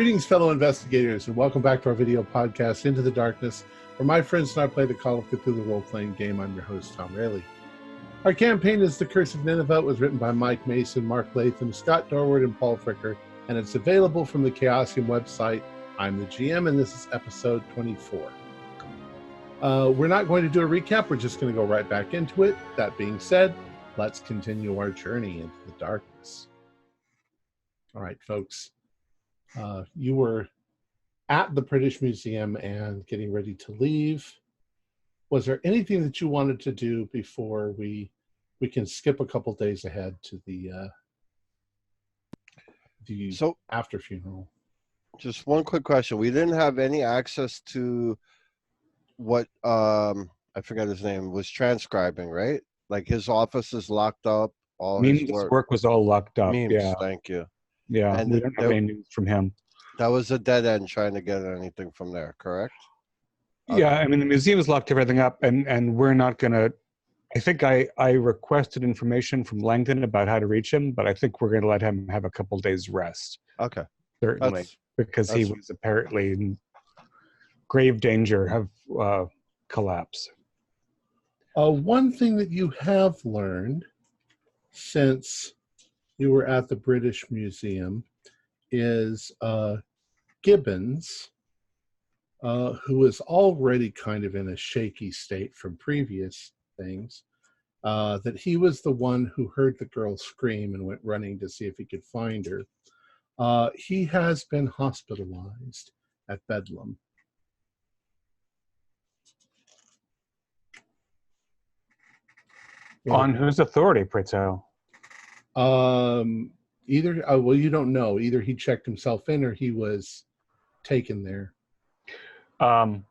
Greetings, fellow investigators, and welcome back to our video podcast, Into the Darkness, where my friends and I play the Call of Cthulhu role-playing game. I'm your host, Tom Rayleigh. Our campaign is The Curse of Nineveh. It was written by Mike Mason, Mark Latham, Scott Dorward, and Paul Fricker, and it's available from the Chaosium website. I'm the GM, and this is episode 24. We're not going to do a recap. We're just going to go right back into it. That being said, let's continue our journey into the darkness. All right, folks. You were at the British Museum and getting ready to leave. Was there anything that you wanted to do before we can skip a couple days ahead to the after funeral? Just one quick question. We didn't have any access to what I forgot his name was transcribing, right? Like his office is locked up. All Means his work was all locked up. Memes, yeah, thank you. Yeah, and we don't have any news from him. That was a dead end trying to get anything from there, correct? Yeah, I mean, the museum has locked everything up, and we're not going to... I think I requested information from Langdon about how to reach him, but I think we're going to let him have a couple days rest. Okay. Certainly, because he was apparently in grave danger of collapse. One thing that you have learned since you were at the British Museum is Gibbons, who is already kind of in a shaky state from previous things, that he was the one who heard the girl scream and went running to see if he could find her. He has been hospitalized at Bedlam. On whose authority, Pritzo? Either well, you don't know. Either he checked himself in or he was taken there. And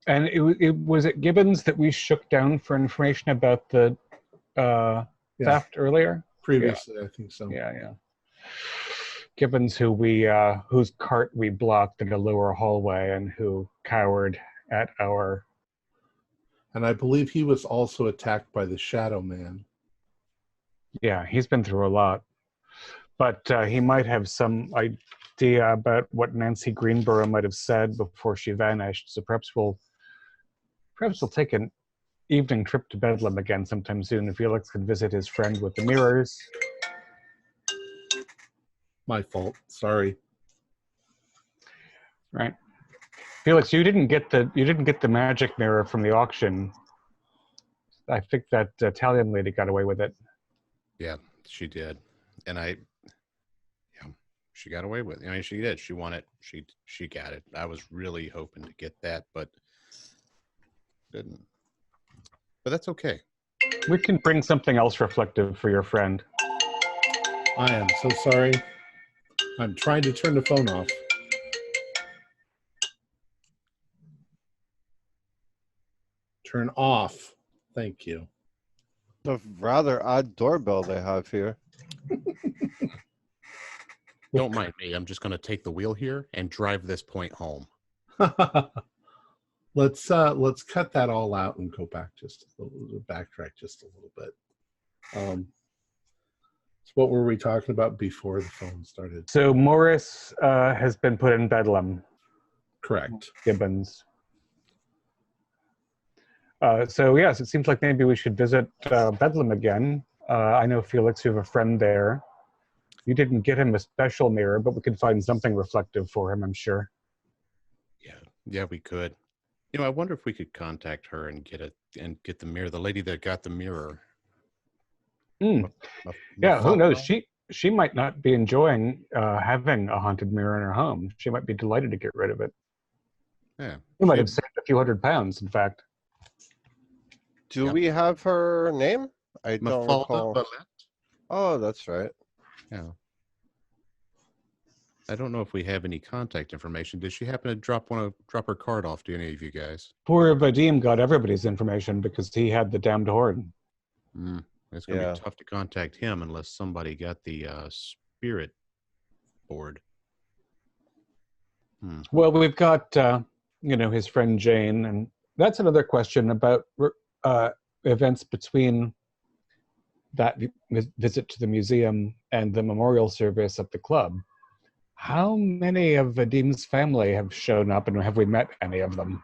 it was it Gibbons that we shook down for information about the theft earlier? Previously, yeah. I think so. Yeah. Gibbons, whose cart we blocked in a lower hallway and who cowered at our... And I believe he was also attacked by the Shadow Man. Yeah, he's been through a lot. But he might have some idea about what Nancy Greenborough might have said before she vanished. So perhaps we'll take an evening trip to Bedlam again sometime soon if Felix can visit his friend with the mirrors. My fault. Sorry. Right. Felix, you didn't get the magic mirror from the auction. I think that Italian lady got away with it. Yeah, she did. And she got away with it. I mean, she did. She won it. She got it. I was really hoping to get that, but didn't. But that's okay. We can bring something else reflective for your friend. I am so sorry. I'm trying to turn the phone off. Turn off. Thank you. A rather odd doorbell they have here. Don't mind me. I'm just going to take the wheel here and drive this point home. Let's cut that all out and go back backtrack just a little bit. So what were we talking about before the phone started? So Morris has been put in Bedlam. Correct. Gibbons. So yes, it seems like maybe we should visit Bedlam again. I know, Felix, you have a friend there. You didn't get him a special mirror, but we could find something reflective for him, I'm sure. Yeah, we could. I wonder if we could contact her and get the mirror. The lady that got the mirror. Yeah, who knows? She might not be enjoying having a haunted mirror in her home. She might be delighted to get rid of it. Yeah, we might have saved a few £100, in fact. Do we have her name? I don't recall. Valette? Oh, that's right. Yeah. I don't know if we have any contact information. Did she happen to drop her card off to any of you guys? Poor Vadim got everybody's information because he had the damned horn. It's going to be tough to contact him unless somebody got the spirit board. Well, we've got his friend Jane, and that's another question about events between that visit to the museum and the memorial service at the club. How many of Vadim's family have shown up, and have we met any of them?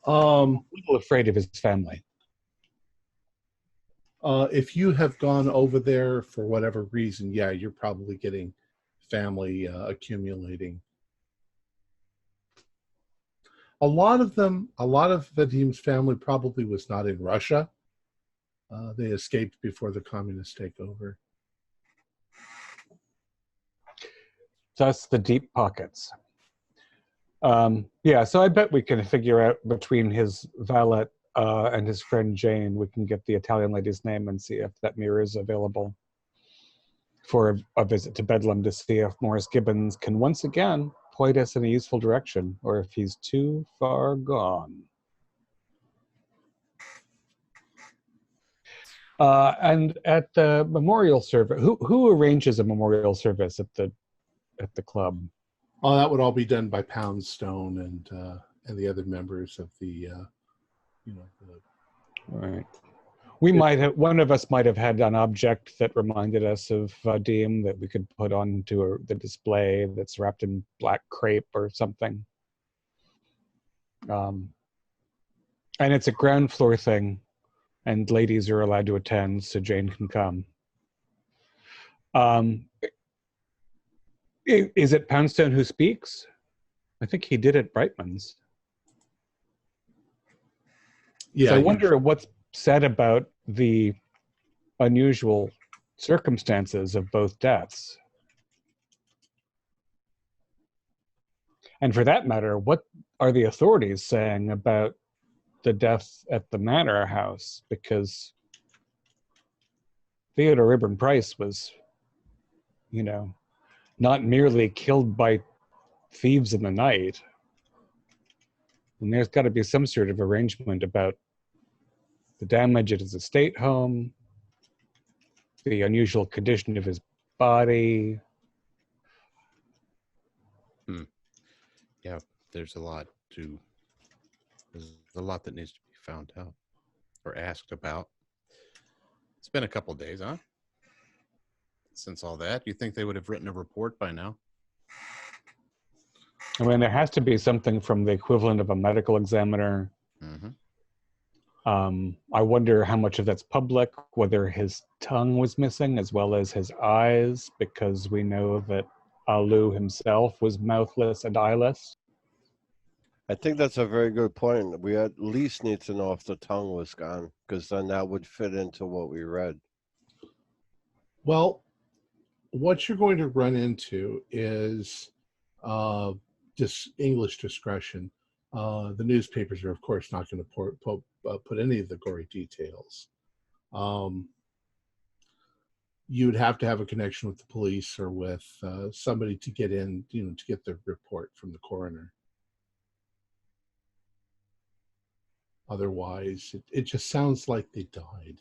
I'm a little afraid of his family. If you have gone over there for whatever reason, yeah, you're probably getting family accumulating. A lot of Vadim's family probably was not in Russia. They escaped before the communist takeover. Thus the deep pockets. Yeah, so I bet we can figure out between his valet and his friend Jane, we can get the Italian lady's name and see if that mirror is available for a visit to Bedlam to see if Morris Gibbons can once again point us in a useful direction, or if he's too far gone. And at the memorial service, who arranges a memorial service at the club? Oh, that would all be done by Poundstone and the other members of the Right. We might have, one of us might have had an object that reminded us of Vadim that we could put onto the display that's wrapped in black crepe or something. And it's a ground floor thing, and ladies are allowed to attend, so Jane can come. Is it Poundstone who speaks? I think he did at Brightman's. Yeah, so I wonder what's said about the unusual circumstances of both deaths. And for that matter, what are the authorities saying about the death at the Manor House? Because Theodore Ribben Price was, not merely killed by thieves in the night. And there's got to be some sort of arrangement about the damage at his estate home, the unusual condition of his body. Yeah, there's a lot that needs to be found out or asked about. It's been a couple of days, huh? Since all that, you think they would have written a report by now? I mean, there has to be something from the equivalent of a medical examiner. Mm-hmm. I wonder how much of that's public, whether his tongue was missing as well as his eyes, because we know that Alu himself was mouthless and eyeless. I think that's a very good point. We at least need to know if the tongue was gone, because then that would fit into what we read. Well, what you're going to run into is English discretion. The newspapers are, of course, not going to put any of the gory details. You'd have to have a connection with the police or with somebody to get in, to get the report from the coroner. Otherwise, it just sounds like they died.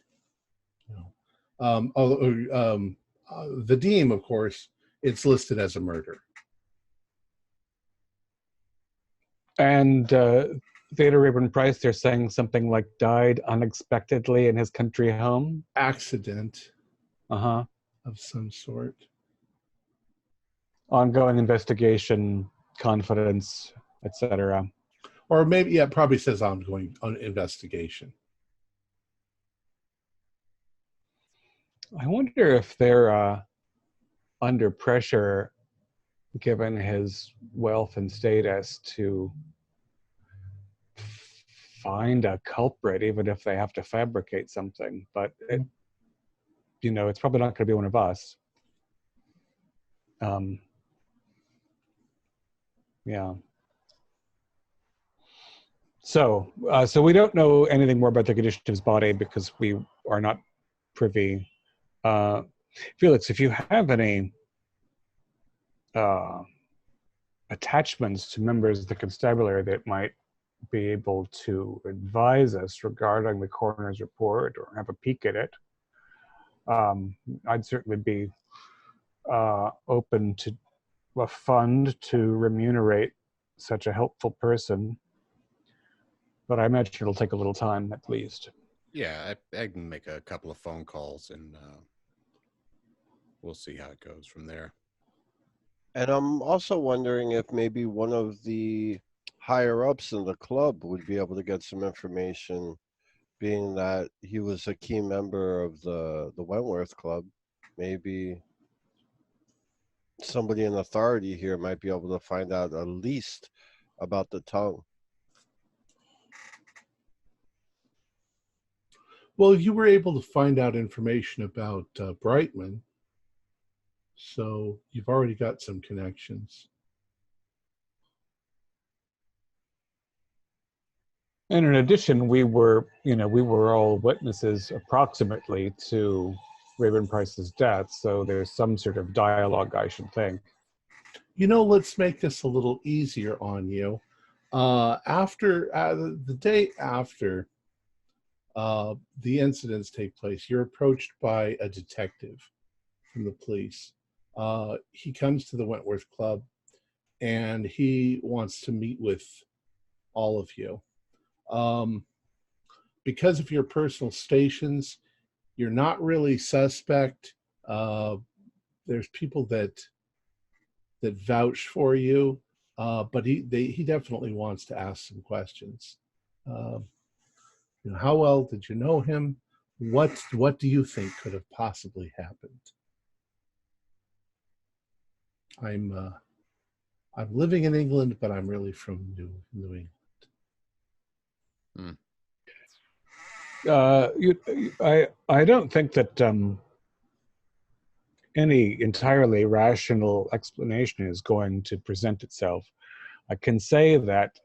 Vadim, of course, it's listed as a murder. And Theodore Rayburn Price, they're saying something like died unexpectedly in his country home? Accident. Uh-huh. Of some sort. Ongoing investigation, confidence, etc. Or maybe, it probably says ongoing investigation. I wonder if they're under pressure, given his wealth and status, to find a culprit, even if they have to fabricate something. But it's probably not going to be one of us. Yeah. So we don't know anything more about the condition of his body because we are not privy. Felix, if you have any attachments to members of the constabulary that might be able to advise us regarding the coroner's report or have a peek at it, I'd certainly be open to a fund to remunerate such a helpful person. But I imagine it'll take a little time at least. Yeah, I can make a couple of phone calls and we'll see how it goes from there. And I'm also wondering if maybe one of the higher ups in the club would be able to get some information, being that he was a key member of the Wentworth Club. Maybe somebody in authority here might be able to find out at least about the tongue. Well, you were able to find out information about Brightman, so you've already got some connections. And in addition, we were all witnesses approximately to Raven Price's death, so there's some sort of dialogue, I should think. You know, let's make this a little easier on you. After the day after the incidents take place, you're approached by a detective from the police. He comes to the Wentworth Club, and he wants to meet with all of you. Because of your personal stations, you're not really suspect. There's people that vouch for you, but he definitely wants to ask some questions. How well did you know him? What do you think could have possibly happened? I'm living in England, but I'm really from New England. I don't think that any entirely rational explanation is going to present itself. I can say that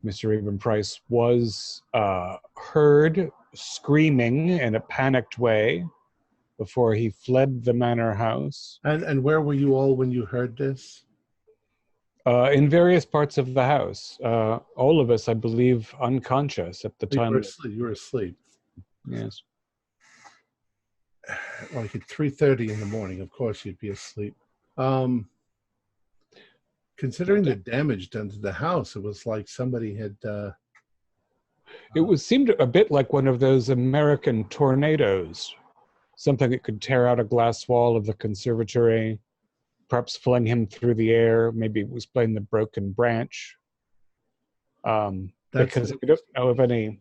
Mr. Raven Price was heard screaming in a panicked way before he fled the manor house. And where were you all when you heard this? In various parts of the house. All of us, I believe, unconscious at the time. You were asleep. Yes. Like at 3:30 in the morning. Of course, you'd be asleep. Considering the damage done to the house, it was like somebody had. Seemed a bit like one of those American tornadoes, something that could tear out a glass wall of the conservatory, perhaps fling him through the air. Maybe it was playing the broken branch. Because we don't know of any.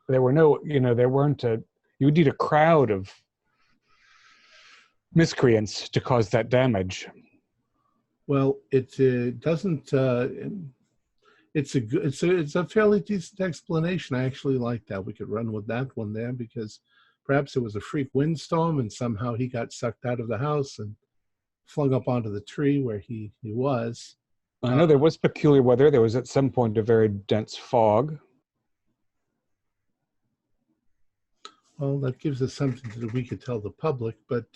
There were no, there weren't a. You would need a crowd of miscreants to cause that damage. Well, it doesn't. It's a fairly decent explanation. I actually like that. We could run with that one there, because perhaps it was a freak windstorm and somehow he got sucked out of the house and flung up onto the tree where he was. I know there was peculiar weather. There was at some point a very dense fog. Well, that gives us something that we could tell the public, but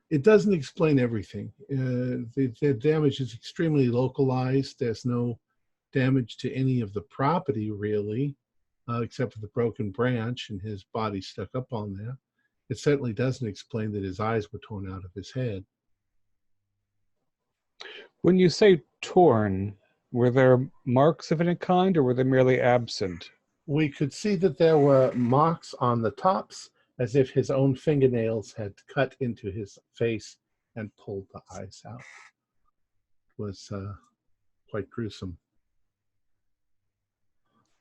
it doesn't explain everything. The damage is extremely localized. There's no damage to any of the property, really, except for the broken branch and his body stuck up on there. It certainly doesn't explain that his eyes were torn out of his head. When you say torn, were there marks of any kind, or were they merely absent? We could see that there were marks on the tops, as if his own fingernails had cut into his face and pulled the eyes out. It was quite gruesome.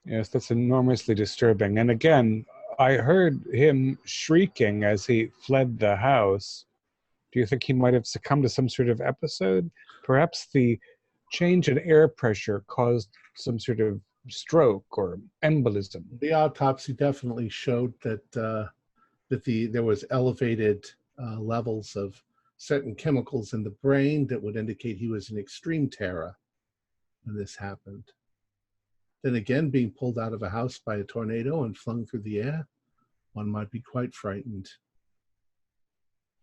Yes, that's enormously disturbing. And again, I heard him shrieking as he fled the house. Do you think he might have succumbed to some sort of episode? Perhaps the change in air pressure caused some sort of stroke or embolism. The autopsy definitely showed that there was elevated levels of certain chemicals in the brain that would indicate he was in extreme terror when this happened. Then again, being pulled out of a house by a tornado and flung through the air, one might be quite frightened.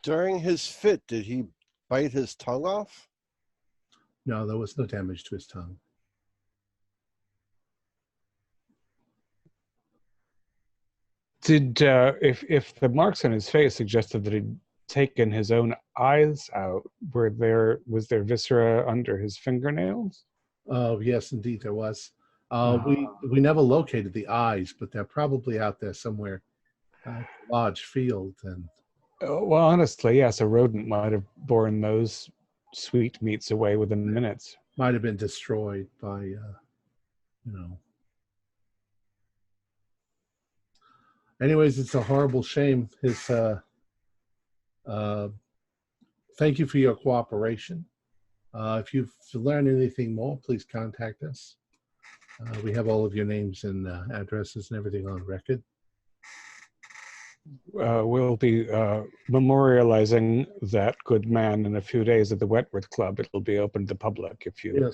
During his fit, did he bite his tongue off? No, there was no damage to his tongue. Did if the marks on his face suggested that he'd taken his own eyes out, was there viscera under his fingernails? Oh, yes, indeed, there was. We never located the eyes, but they're probably out there somewhere, a large field, and Well, honestly, yes, a rodent might have borne those sweetmeats away within minutes. Might have been destroyed by, Anyways, it's a horrible shame. Thank you for your cooperation. If you've learned anything more, please contact us. We have all of your names and addresses and everything on record. We'll be memorializing that good man in a few days at the Wentworth Club. It'll be open to the public if you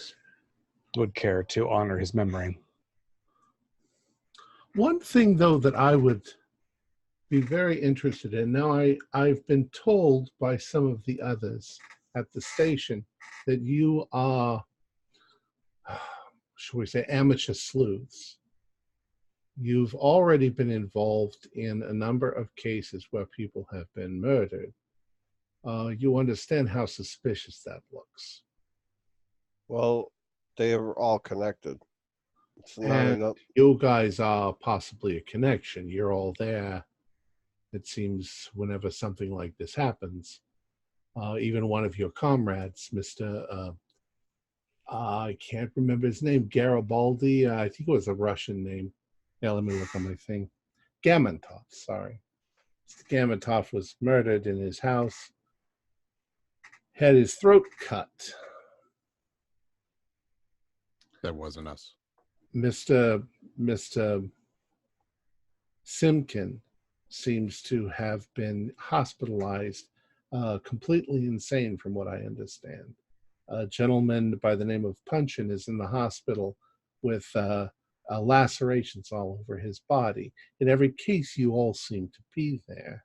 would care to honor his memory. One thing, though, that I would be very interested in, now I've been told by some of the others at the station that you are, shall we say, amateur sleuths. You've already been involved in a number of cases where people have been murdered. You understand how suspicious that looks. Well, they are all connected. It's not And enough. you guys are possibly a connection. You're all there, it seems, whenever something like this happens. Even one of your comrades, Mr. I can't remember his name, Garibaldi. I think it was a Russian name. Yeah, let me look on my thing. Gamantov, sorry. Mr. Gamantov was murdered in his house, had his throat cut. That wasn't us. Mr. Simkin seems to have been hospitalized, completely insane from what I understand. A gentleman by the name of Punchin is in the hospital with lacerations all over his body. In every case, you all seem to be there.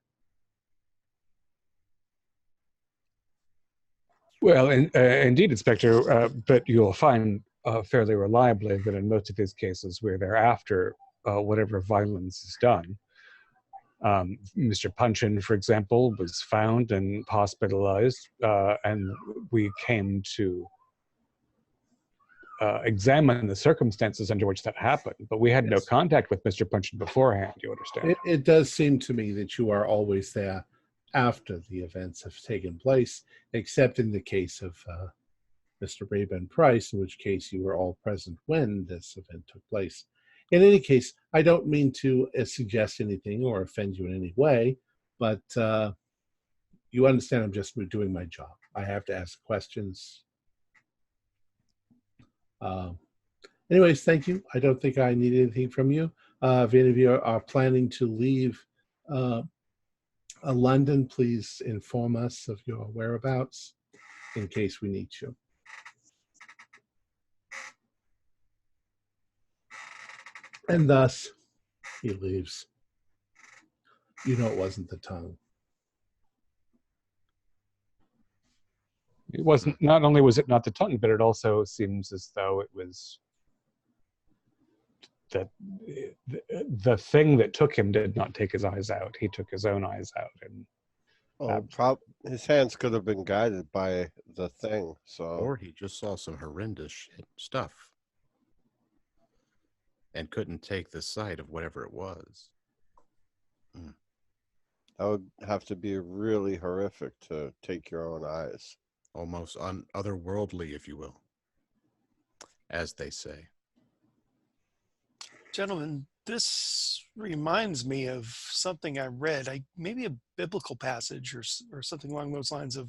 Well, indeed, Inspector, but you'll find fairly reliably that in most of these cases we're there after whatever violence is done. Mr. Punchin, for example, was found and hospitalized, and we came to examine the circumstances under which that happened, but we had no contact with Mr. Punchin beforehand, you understand? It does seem to me that you are always there after the events have taken place, except in the case of Mr. Rayburn Price, in which case you were all present when this event took place. In any case, I don't mean to suggest anything or offend you in any way, but you understand I'm just doing my job. I have to ask questions. Anyways, thank you. I don't think I need anything from you. If any of you are planning to leave London, please inform us of your whereabouts in case we need you. And thus, he leaves. You know it wasn't the tongue. It wasn't. Not only was it not the tongue, but it also seems as though it was that the thing that took him did not take his eyes out. He took his own eyes out, and His hands could have been guided by the thing. So, or he just saw some horrendous stuff and couldn't take the sight of whatever it was. that would have to be really horrific to take your own eyes. Almost otherworldly, if you will, as they say. Gentlemen, this reminds me of something I read, maybe a biblical passage or something along those lines of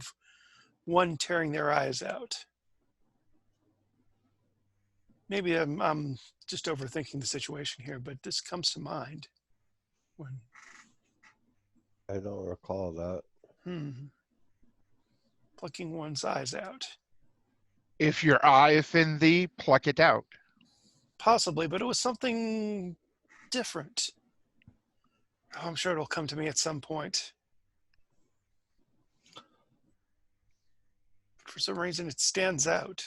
one tearing their eyes out. Maybe I'm just overthinking the situation here, but this comes to mind. I don't recall that. Plucking one's eyes out. If your eye is in thee, pluck it out. Possibly, but it was something different. Oh, I'm sure it'll come to me at some point. For some reason, it stands out.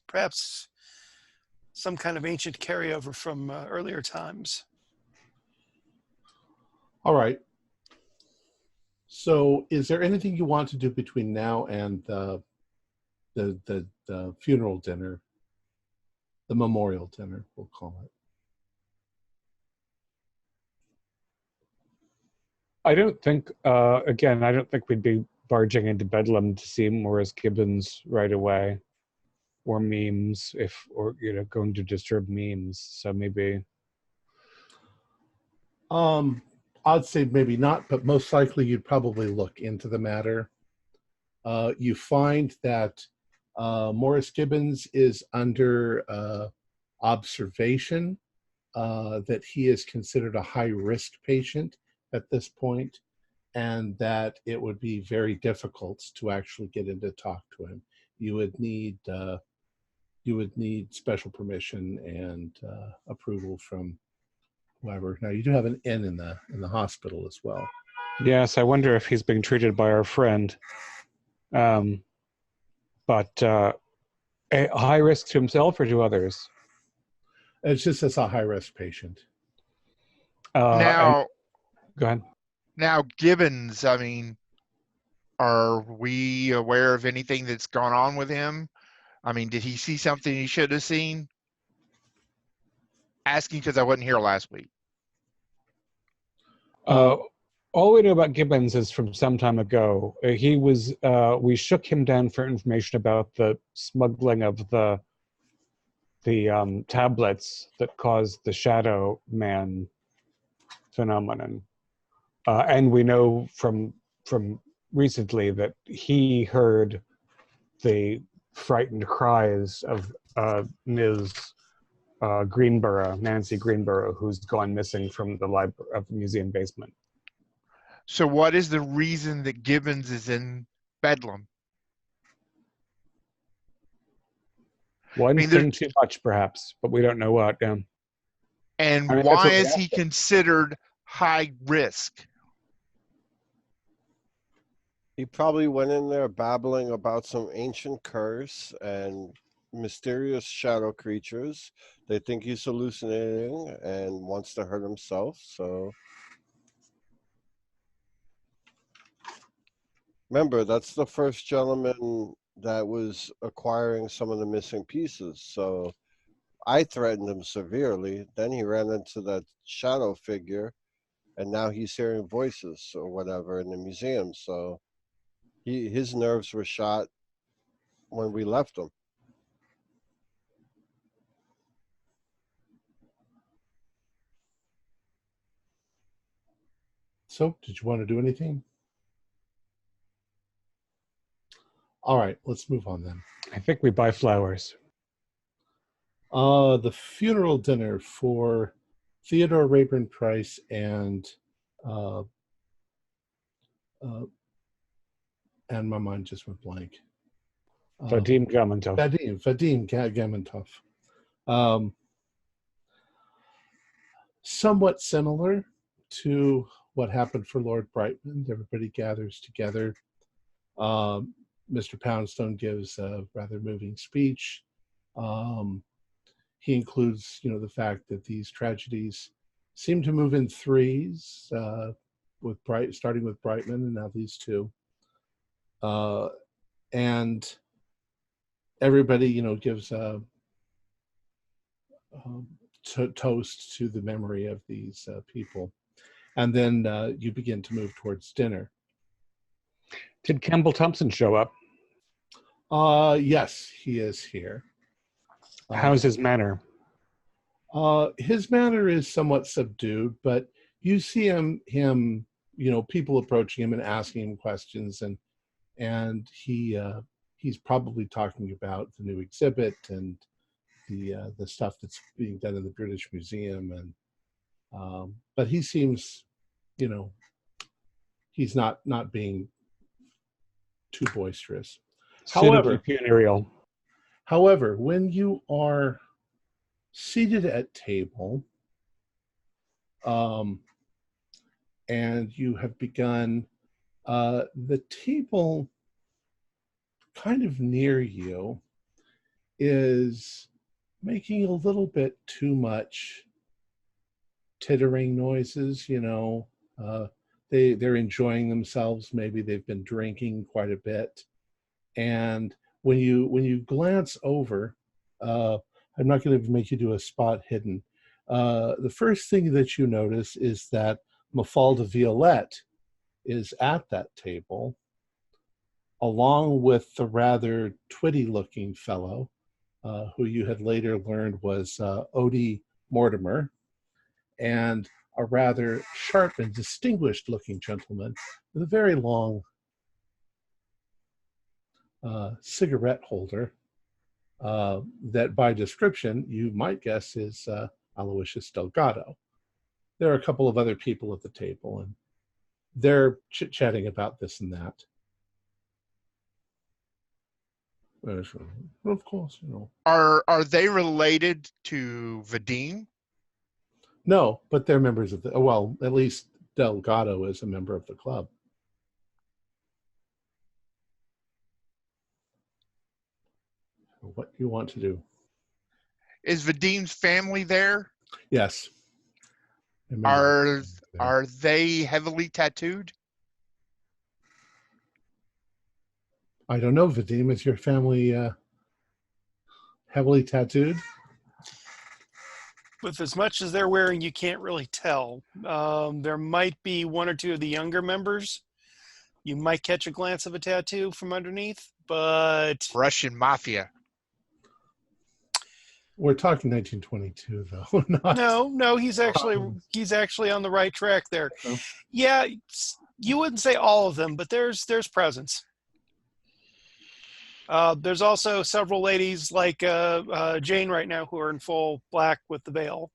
Perhaps some kind of ancient carryover from earlier times. All right. So is there anything you want to do between now and the funeral dinner, the memorial dinner, we'll call I don't think, again, I don't think we'd be barging into Bedlam to see Morris Gibbons right away, or memes, or going to disturb memes. So maybe. I'd say maybe not, but most likely you'd probably look into the matter. You find that Morris Gibbons is under observation, that he is considered a high-risk patient at this point, and that it would be very difficult to actually get in to talk to him. You would need special permission and approval from whoever. Now you do have an N in the hospital as well. Yes, I wonder if he's being treated by our friend. But a high risk to himself or to others? It's just as a high-risk patient. Now, go ahead. Now, Gibbons, I mean, are we aware of anything that's gone on with him? I mean, did he see something he should have seen? Asking because I wasn't here last week. All we know about Gibbons is from some time ago. He was. We shook him down for information about the smuggling of the tablets that caused the Shadow Man phenomenon, and we know from recently that he heard the frightened cries of Ms. Greenborough, Nancy Greenborough, who's gone missing from the museum basement. So what is the reason that Gibbons is in Bedlam? One thing too much, perhaps, but we don't know what. Yeah. And I mean, why is he considered high risk? He probably went in there babbling about some ancient curse and mysterious shadow creatures. They think he's hallucinating and wants to hurt himself, so... Remember, that's the first gentleman that was acquiring some of the missing pieces, so I threatened him severely. Then he ran into that shadow figure, and now he's hearing voices or whatever in the museum, so his nerves were shot when we left him. So, did you want to do anything? All right, let's move on then. I think we buy flowers. The funeral dinner for Theodore Rayburn Price and my mind just went blank. Vadim Gamantov. Vadim Gamantov. Somewhat similar to what happened for Lord Brightman. Everybody gathers together. Mr. Poundstone gives a rather moving speech. He includes, the fact that these tragedies seem to move in threes, starting with Brightman and now these two. And everybody, gives a toast to the memory of these people. And then you begin to move towards dinner. Did Campbell Thompson show up? Yes, he is here. How's his manner? His manner is somewhat subdued, but you see him, people approaching him and asking him questions, and he's probably talking about the new exhibit and the stuff that's being done in the British Museum, and but he seems, he's not being too boisterous. However, when you are seated at table, and you have begun, the table kind of near you is making a little bit too much tittering noises, they're enjoying themselves. Maybe they've been drinking quite a bit. And when you glance over, I'm not going to make you do a spot hidden. The first thing that you notice is that Mafalda Violette is at that table, along with the rather twitty-looking fellow, who you had later learned was Odie Mortimer, and a rather sharp and distinguished-looking gentleman with a very long cigarette holder that by description you might guess is Aloysius Delgado. There are a couple of other people at the table, and they're chit-chatting about this and that. Of course, you know. Are they related to Vadim? No, but they're members of the, well, at least Delgado is a member of the club. What do you want to do? Is Vadim's family there? Yes. Remember, Are they heavily tattooed? I don't know, Vadim. Is your family heavily tattooed? With as much as they're wearing, you can't really tell. There might be one or two of the younger members. You might catch a glance of a tattoo from underneath, but Russian mafia. We're talking 1922, though. no, he's actually on the right track there. Oh. Yeah, you wouldn't say all of them, but there's presence. There's also several ladies like Jane right now who are in full black with the veil.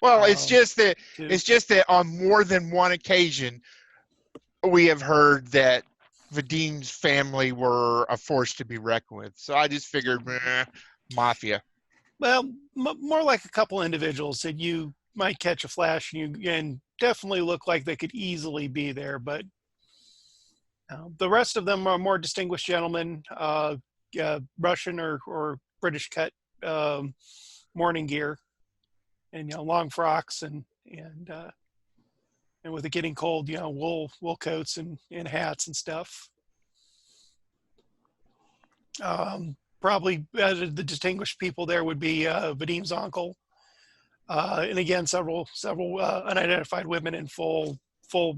Well, it's just that on more than one occasion we have heard that Vadim's family were a force to be reckoned with. So I just figured, mafia. Well, more like a couple individuals that you might catch a flash and definitely look like they could easily be there, but the rest of them are more distinguished gentlemen, Russian or British cut morning gear, and long frocks and with it getting cold, wool coats and hats and stuff. Probably the distinguished people there would be Vadim's uncle, and again several unidentified women in full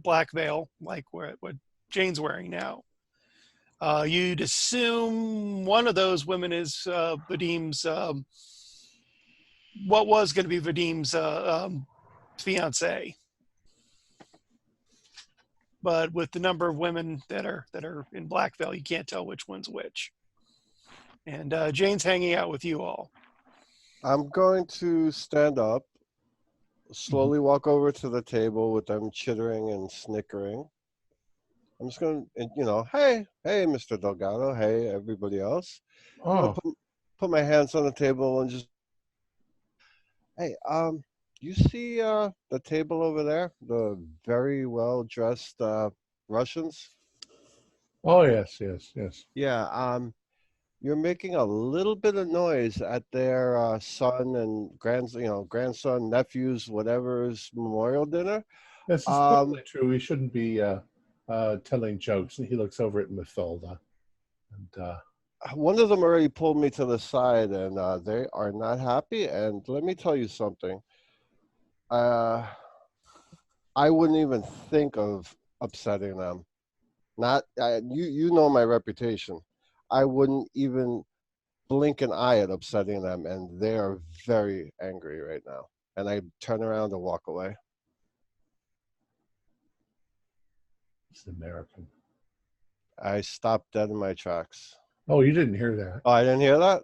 black veil, like what Jane's wearing now. You'd assume one of those women is Vadim's, what was going to be Vadim's fiance. But with the number of women that are in black veil, you can't tell which one's which. And Jane's hanging out with you all. I'm going to stand up, slowly walk over to the table with them chittering and snickering. I'm just going to, hey, Mr. Delgado, hey, everybody else. Oh, Put my hands on the table and just, hey, you see the table over there? The very well-dressed Russians? oh, yes. Yeah, you're making a little bit of noise at their son and grandson, nephews, whatever's memorial dinner. This is probably true. We shouldn't be telling jokes. And he looks over at Mathilda. And one of them already pulled me to the side, and they are not happy. And let me tell you something. I wouldn't even think of upsetting them. You know my reputation. I wouldn't even blink an eye at upsetting them, and they are very angry right now. And I turn around and walk away. it's American. I stopped dead in my tracks. Oh, you didn't hear that. Oh, I didn't hear that?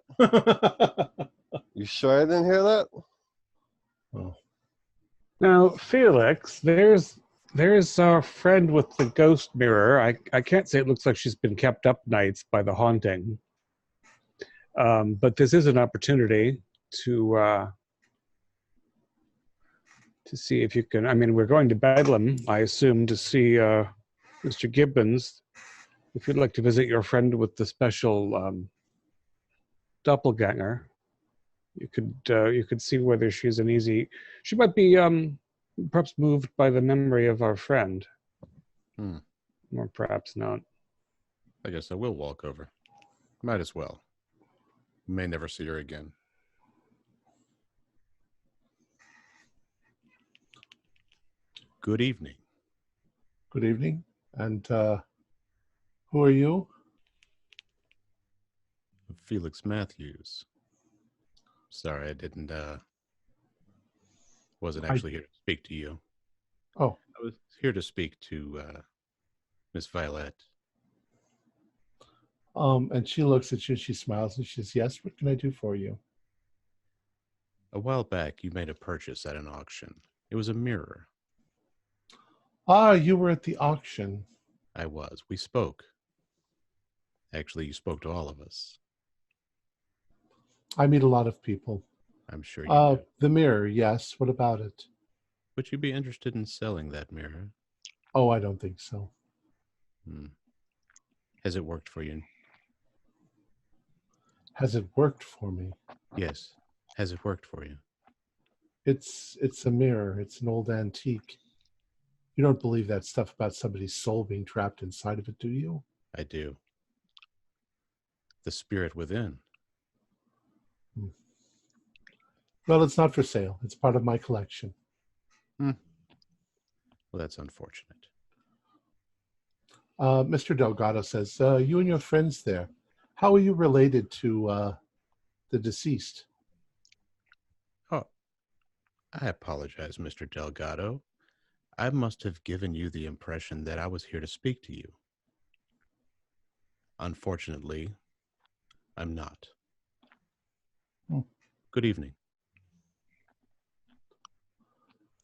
You sure I didn't hear that? Oh. Now, Felix, there's our friend with the ghost mirror. I can't say it looks like she's been kept up nights by the haunting. But this is an opportunity to see if you can. I mean, we're going to Bedlam, I assume, to see Mr. Gibbons. If you'd like to visit your friend with the special doppelganger, you could see whether she's an easy. She might be perhaps moved by the memory of our friend, or perhaps not. I guess I will walk over. Might as well. May never see her again. Good evening. Good evening. And who are you? Felix Matthews. Sorry, I wasn't actually here to speak to you. Oh. I was here to speak to Miss Violet. And she looks at you, she smiles, and she says, yes, what can I do for you? A while back, you made a purchase at an auction. It was a mirror. Ah, you were at the auction. I was. We spoke. Actually, you spoke to all of us. I meet a lot of people. I'm sure you do. The mirror, yes. What about it? Would you be interested in selling that mirror? Oh, I don't think so. Has it worked for you? Has it worked for me? Yes. Has it worked for you? It's a mirror. It's an old antique. You don't believe that stuff about somebody's soul being trapped inside of it, do you? I do. The spirit within. Well, it's not for sale. It's part of my collection. Well, that's unfortunate. Mr. Delgado says, you and your friends there, how are you related to the deceased? Oh, I apologize, Mr. Delgado. I must have given you the impression that I was here to speak to you. Unfortunately, I'm not. Good evening.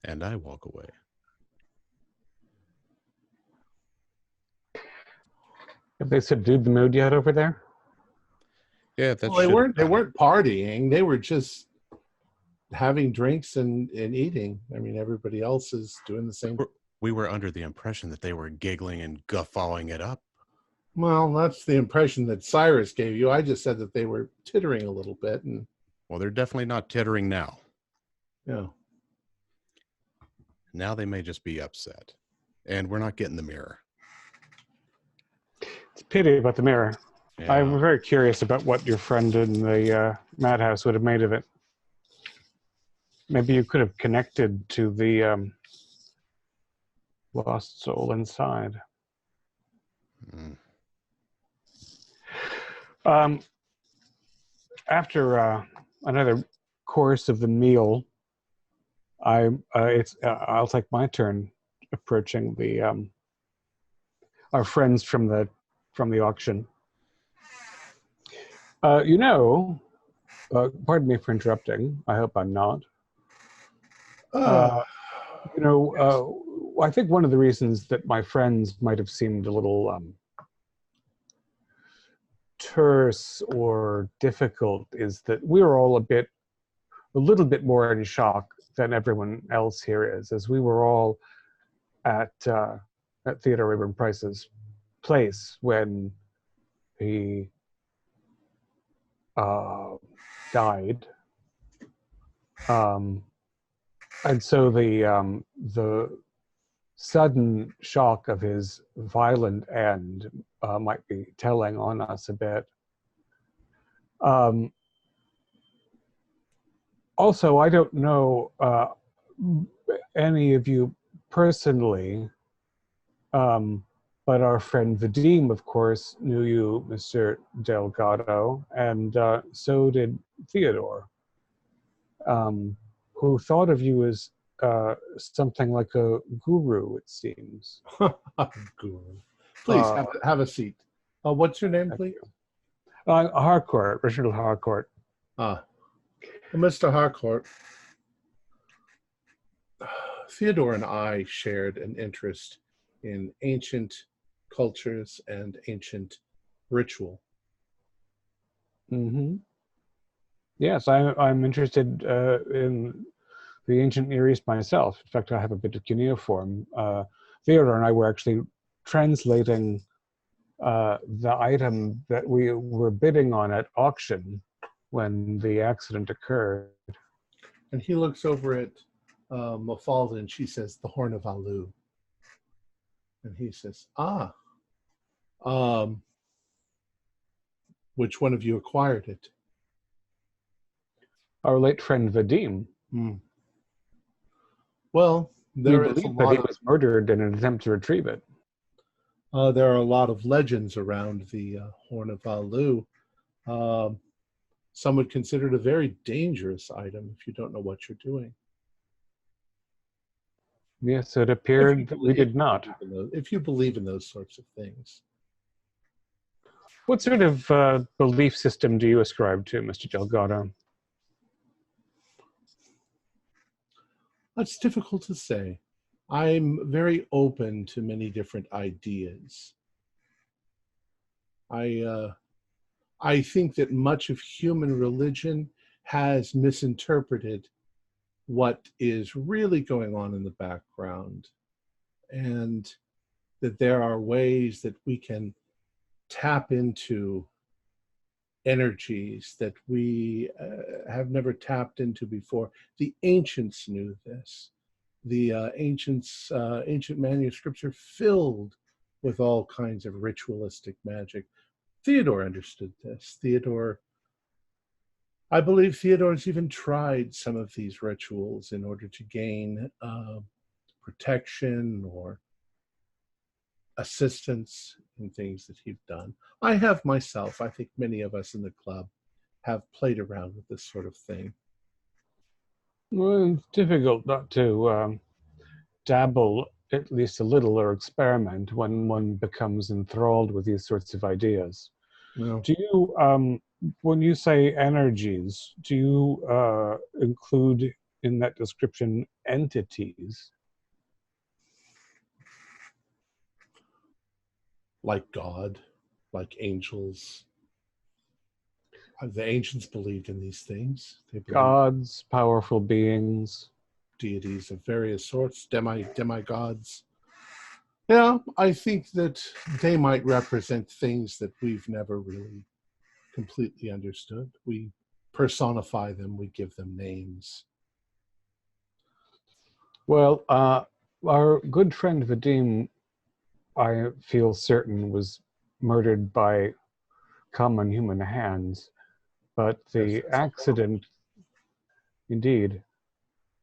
And I walk away. Have they subdued the mood yet over there? Yeah, that's Well, they weren't partying. They were just having drinks and eating. I mean, everybody else is doing the same. We were under the impression that they were giggling and guffawing it up. Well, that's the impression that Cyrus gave you. I just said that they were tittering a little bit. And well, they're definitely not tittering now. Yeah. Now they may just be upset. And we're not getting the mirror. It's a pity about the mirror. Yeah. I'm very curious about what your friend in the madhouse would have made of it. Maybe you could have connected to the lost soul inside. After another course of the meal, I'll take my turn approaching the our friends from the auction. Pardon me for interrupting. I hope I'm not. I think one of the reasons that my friends might have seemed a little terse or difficult is that we were all a little bit more in shock than everyone else here is, as we were all at Theodore Abram Price's place when he died, and so the sudden shock of his violent end might be telling on us a bit. Also, I don't know any of you personally, but our friend Vadim, of course, knew you, Mr. Delgado, and so did Theodore, who thought of you as something like a guru, it seems. Guru. Please have a seat. What's your name, please? Harcourt, Reginald Harcourt. Mr. Harcourt, Theodore and I shared an interest in ancient cultures and ancient ritual. Mm-hmm. Yes, I'm interested in the ancient Near East myself. In fact, I have a bit of cuneiform. Theodore and I were actually translating the item that we were bidding on at auction when the accident occurred. And he looks over at Mafalda and she says, the Horn of Alu. And he says, which one of you acquired it? Our late friend Vadim. Well, There We is a believe that lot he of was murdered in an attempt to retrieve it. there are a lot of legends around the Horn of Alu. Um, some would consider it a very dangerous item if you don't know what you're doing. Yes, it If appeared you that we believe- did not. if you believe in those sorts of things. What sort of belief system do you ascribe to, Mr. Delgado? It's difficult to say. I'm very open to many different ideas. I think that much of human religion has misinterpreted what is really going on in the background, and that there are ways that we can tap into energies that we have never tapped into before. The ancients knew this. The ancient manuscripts are filled with all kinds of ritualistic magic. Theodore understood this. I believe Theodore's even tried some of these rituals in order to gain protection or assistance in things that he'd done. I have myself. I think many of us in the club have played around with this sort of thing. Well, it's difficult not to dabble at least a little or experiment when one becomes enthralled with these sorts of ideas. Well, Do you, when you say energies, do you include in that description entities? like God, like angels. The ancients believed in these things. They believed Gods, powerful beings? deities of various sorts, demigods. Yeah, I think that they might represent things that we've never really completely understood. We personify them, we give them names. Well, our good friend Vadim, I feel certain, was murdered by common human hands, but the accident, indeed,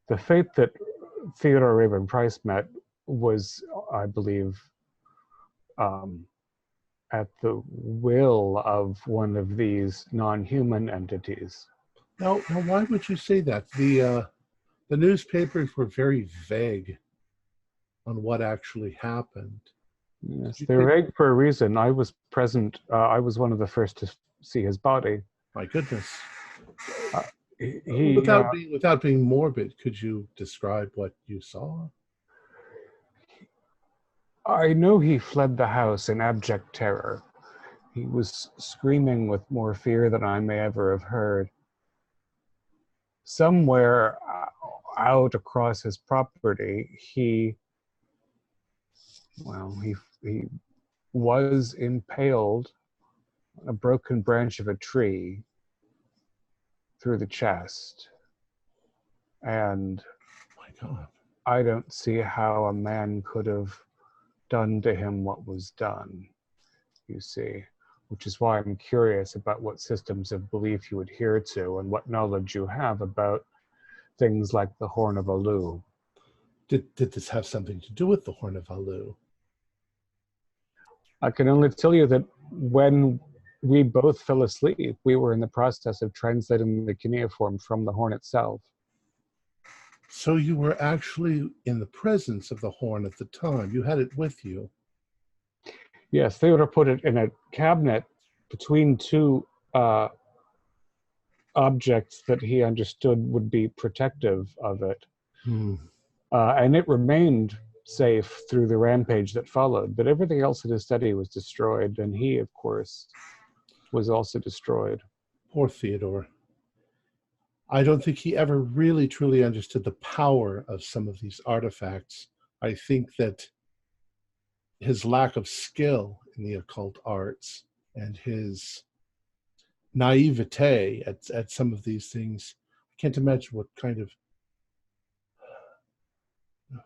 the fate that Theodore Raven Price met was, I believe, at the will of one of these non-human entities. Now, why would you say that? The newspapers were very vague on what actually happened. Yes, they're vague for a reason. I was present. I was one of the first to see his body. My goodness. He, Without being morbid, could you describe what you saw? I know he fled the house in abject terror. He was screaming with more fear than I may ever have heard. Somewhere out across his property, he was impaled on a broken branch of a tree through the chest. And My God. I don't see how a man could have done to him what was done, you see, which is why I'm curious about what systems of belief you adhere to and what knowledge you have about things like the Horn of Alu. Did this have something to do with the Horn of Alu? I can only tell you that when we both fell asleep, we were in the process of translating the cuneiform from the horn itself. So you were actually in the presence of the horn at the time. You had it with you. Yes, Theodore put it in a cabinet between two objects that he understood would be protective of it. And it remained safe through the rampage that followed, but everything else in his study was destroyed, and he, of course, was also destroyed. Poor Theodore. I don't think he ever really truly understood the power of some of these artifacts. I think that his lack of skill in the occult arts and his naivete at some of these things, I can't imagine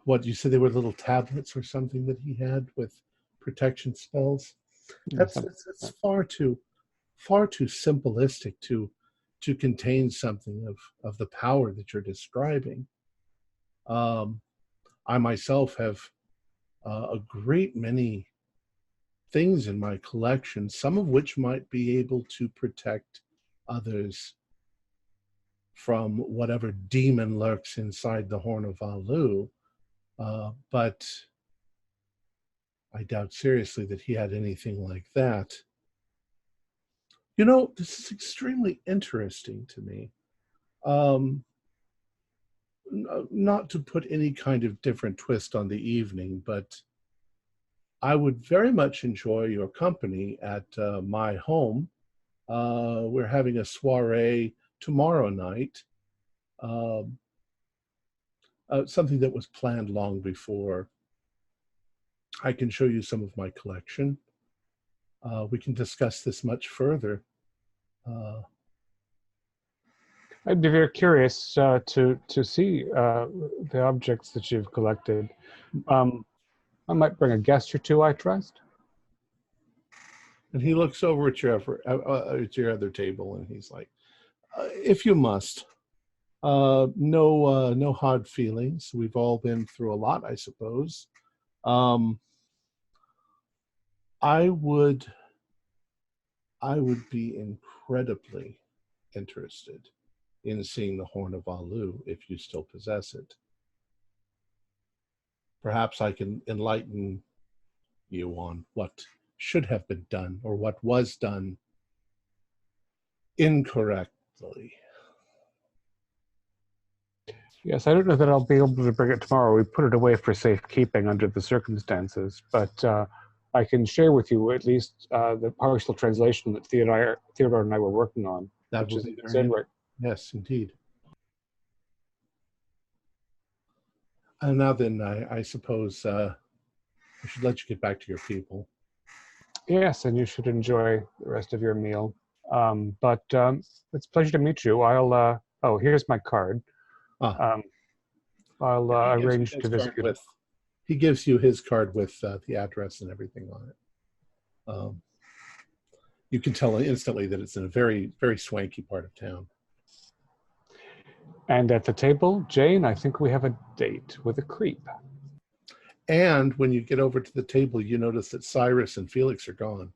what you said, they were little tablets or something that he had with protection spells. That's far too simplistic to contain something of the power that you're describing. I myself have a great many things in my collection, some of which might be able to protect others from whatever demon lurks inside the Horn of Alu. But I doubt seriously that he had anything like that. You know, this is extremely interesting to me. Not to put any kind of different twist on the evening, but I would very much enjoy your company at my home. We're having a soiree tomorrow night, something that was planned long before. I can show you some of my collection. We can discuss this much further. I'd be very curious to see the objects that you've collected. I might bring a guest or two, I trust. And he looks over at your other table, and he's like, "If you must, no hard feelings. We've all been through a lot, I suppose. I would be incredibly interested in seeing the Horn of Alu if you still possess it. Perhaps I can enlighten you on what should have been done or what was done incorrectly." Yes, I don't know that I'll be able to bring it tomorrow. We put it away for safekeeping under the circumstances, but I can share with you at least the partial translation that Theodore and I were working on. That which would is be its very own right. Yes, indeed. And now then, I suppose I should let you get back to your people. Yes, and you should enjoy the rest of your meal. But it's a pleasure to meet you. Oh, here's my card. Ah. I'll He gives you arrange his to visit card you. he gives you his card with the address and everything on it. You can tell instantly that it's in a very, very swanky part of town. And at the table, Jane, I think we have a date with a creep. And when you get over to the table, you notice that Cyrus and Felix are gone.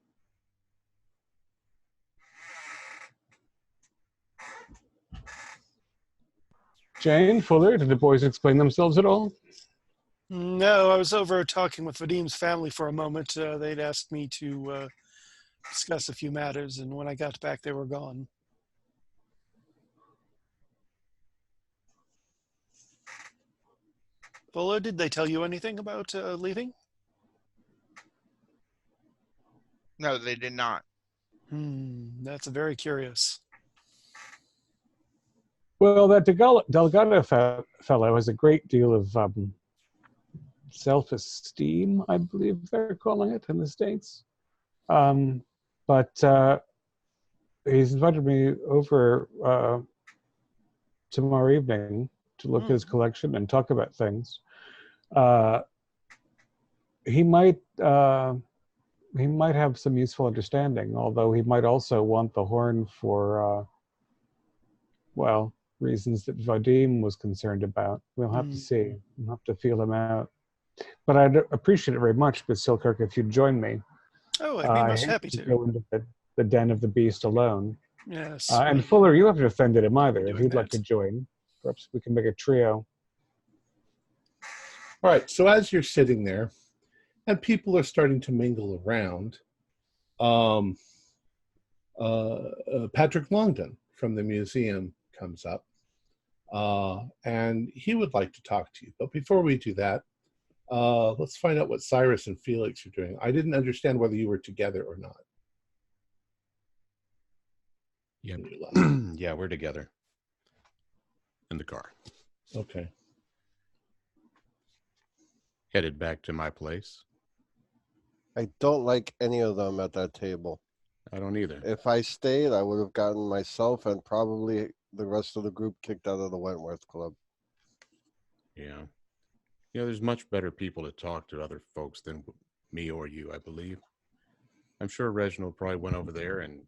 Jane, Fuller, did the boys explain themselves at all? No, I was over talking with Vadim's family for a moment. They'd asked me to discuss a few matters, and when I got back, they were gone. Fuller, did they tell you anything about leaving? No, they did not. That's very curious. Well, that Delgado fellow has a great deal of self-esteem, I believe they're calling it in the States. But he's invited me over tomorrow evening to look at his collection and talk about things. He might have some useful understanding, although he might also want the horn for, well, reasons that Vadim was concerned about. We'll have to see. We'll have to feel him out. But I'd appreciate it very much, Miss Silkirk, if you'd join me. Oh, I'd be most happy to. Go into the den of the beast alone. Yes. And Fuller, you haven't offended him either. If you'd like that. to join, perhaps we can make a trio. All right, so as you're sitting there, and people are starting to mingle around, Patrick Longdon from the museum comes up, and he would like to talk to you. But before we do that, let's find out what Cyrus and Felix are doing. I didn't understand whether you were together or not. Yep. Yeah, we're together in the car. Okay. Headed back to my place. I don't like any of them at that table. I don't either. If I stayed, I would have gotten myself and probably the rest of the group kicked out of the Wentworth Club. Yeah. You know, there's much better people to talk to other folks than me or you, I believe. I'm sure Reginald probably went over there, and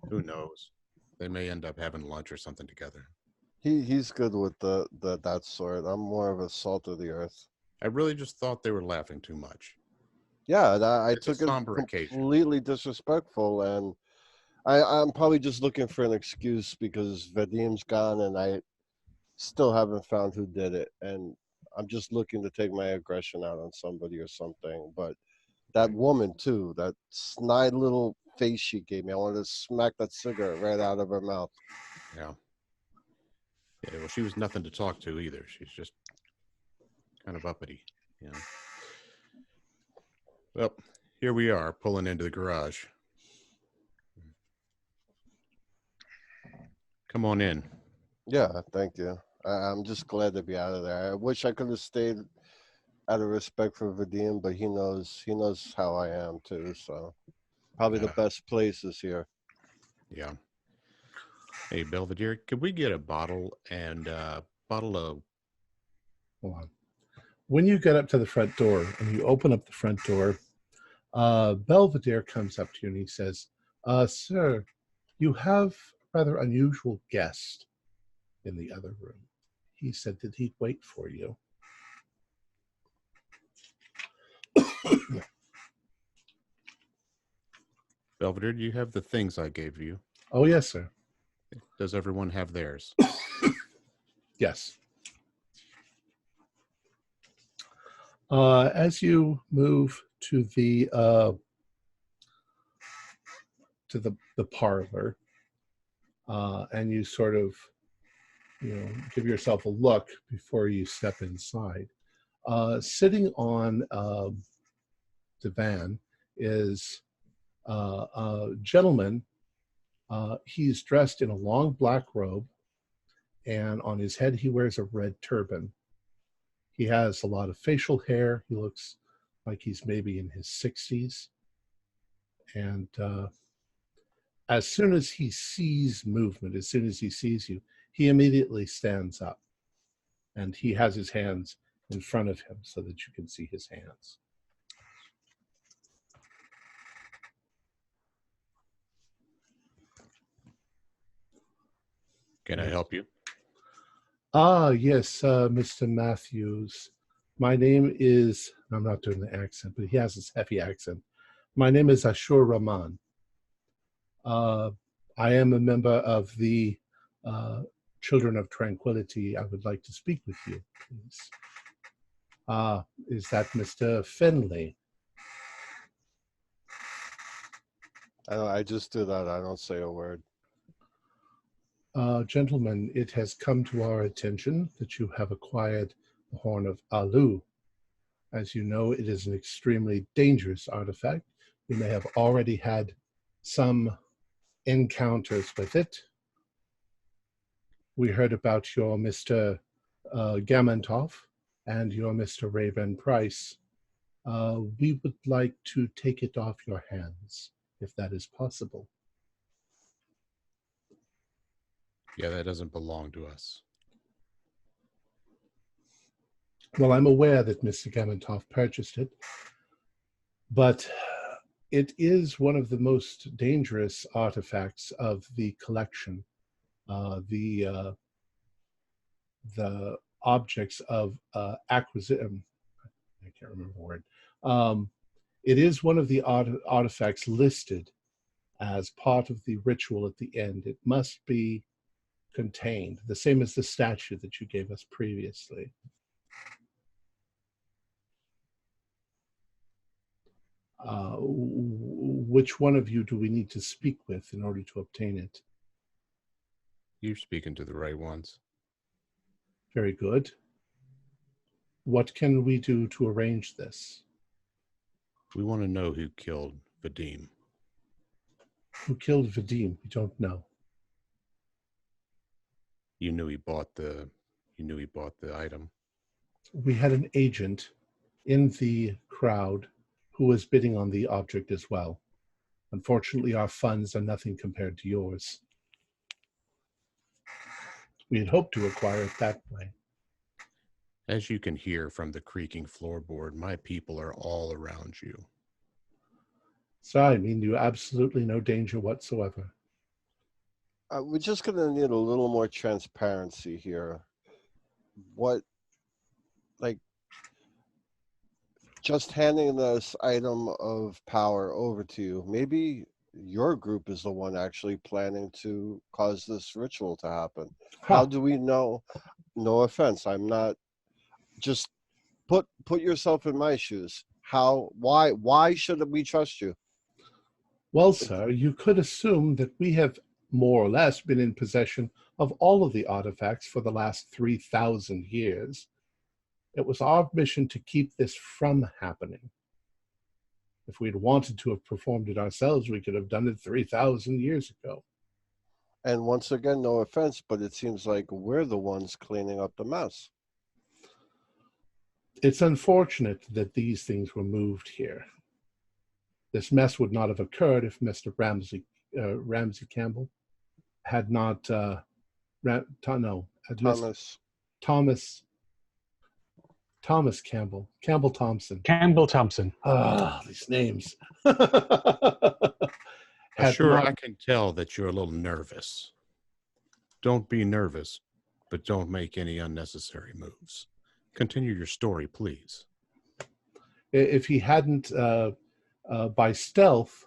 who knows? They may end up having lunch or something together. He's good with that sort. I'm more of a salt of the earth. I really just thought they were laughing too much. Yeah, I It's a took it somber occasion. completely disrespectful, and I'm probably just looking for an excuse because Vadim's gone, and I still haven't found who did it, and I'm just looking to take my aggression out on somebody or something. But that woman too, that snide little face she gave me, I wanted to smack that cigarette right out of her mouth. Yeah. Yeah, well, she was nothing to talk to either. She's just kind of uppity, you know. Well, here we are, pulling into the garage. Come on in. Yeah, thank you. I'm just glad to be out of there. I wish I could have stayed out of respect for Vadim, but he knows how I am too. So probably the best place is here. Yeah. Hey, Belvedere, could we get a bottle and bottle of... Hold on. When you get up to the front door and you open up the front door, Belvedere comes up to you and he says, sir, you have a rather unusual guest in the other room. He said that he'd wait for you. Belvedere, do you have the things I gave you? Oh, yes, sir. Does everyone have theirs? Yes. As you move to the parlor, and you sort of, give yourself a look before you step inside. Sitting on divan is a gentleman. He's dressed in a long black robe, and on his head he wears a red turban. He has a lot of facial hair. He looks like he's maybe in his 60s. And as soon as he sees movement, as soon as he sees you, he immediately stands up. And he has his hands in front of him so that you can see his hands. Can I help you? Yes, Mr. Matthews. My name is, I'm not doing the accent, but he has this heavy accent. My name is Ashur Rahman. I am a member of the Children of Tranquility. I would like to speak with you, please. Is that Mr. Finley? I just do that. I don't say a word. Gentlemen, it has come to our attention that you have acquired the Horn of Alu. As you know, it is an extremely dangerous artifact. You may have already had some encounters with it. We heard about your Mr. Gamentov and your Mr. Raven Price. We would like to take it off your hands, if that is possible. Yeah, that doesn't belong to us. Well, I'm aware that Mr. Gamentov purchased it, but it is one of the most dangerous artifacts of the collection. The objects of acquisition, I can't remember the word. It is one of the artifacts listed as part of the ritual at the end. It must be contained, the same as the statue that you gave us previously. Which one of you do we need to speak with in order to obtain it? You're speaking to the right ones. Very good. What can we do to arrange this? We want to know who killed Vadim. Who killed Vadim? We don't know. You knew he bought the item. We had an agent in the crowd who was bidding on the object as well. Unfortunately, our funds are nothing compared to yours. We had hoped to acquire it that way. As you can hear from the creaking floorboard, my people are all around you. So I mean you absolutely no danger whatsoever. We're just going to need a little more transparency here. What, like, just handing this item of power over to you, maybe your group is the one actually planning to cause this ritual to happen. How do we know? No offense, I'm not. Just put yourself in my shoes. Why should we trust you? Well, sir, you could assume that we have more or less been in possession of all of the artifacts for the last 3,000 years. It was our mission to keep this from happening. If we'd wanted to have performed it ourselves, we could have done it 3,000 years ago. And once again, no offense, but it seems like we're the ones cleaning up the mess. It's unfortunate that these things were moved here. This mess would not have occurred if Mr. Ramsey Campbell had not Thomas Campbell Thompson. Campbell Thompson. These names. Sure, I can tell that you're a little nervous. Don't be nervous, but don't make any unnecessary moves. Continue your story, please. If he hadn't, by stealth,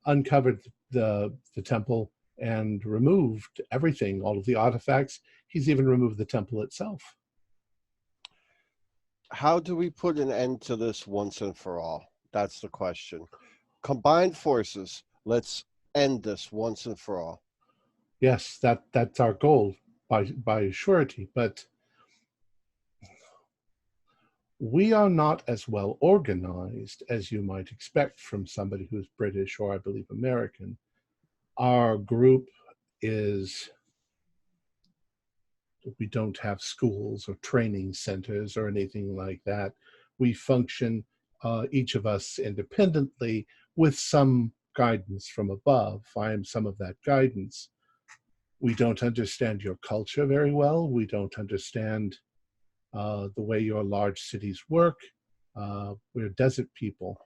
uncovered the temple and removed everything, all of the artifacts, he's even removed the temple itself. How do we put an end to this once and for all? That's the question. Combined forces, let's end this once and for all. Yes, that's our goal by surety, but we are not as well organized as you might expect from somebody who's British or, I believe, American. Our group we don't have schools or training centers or anything like that. We function, each of us independently, with some guidance from above. I am some of that guidance. We don't understand your culture very well. We don't understand the way your large cities work. We're desert people.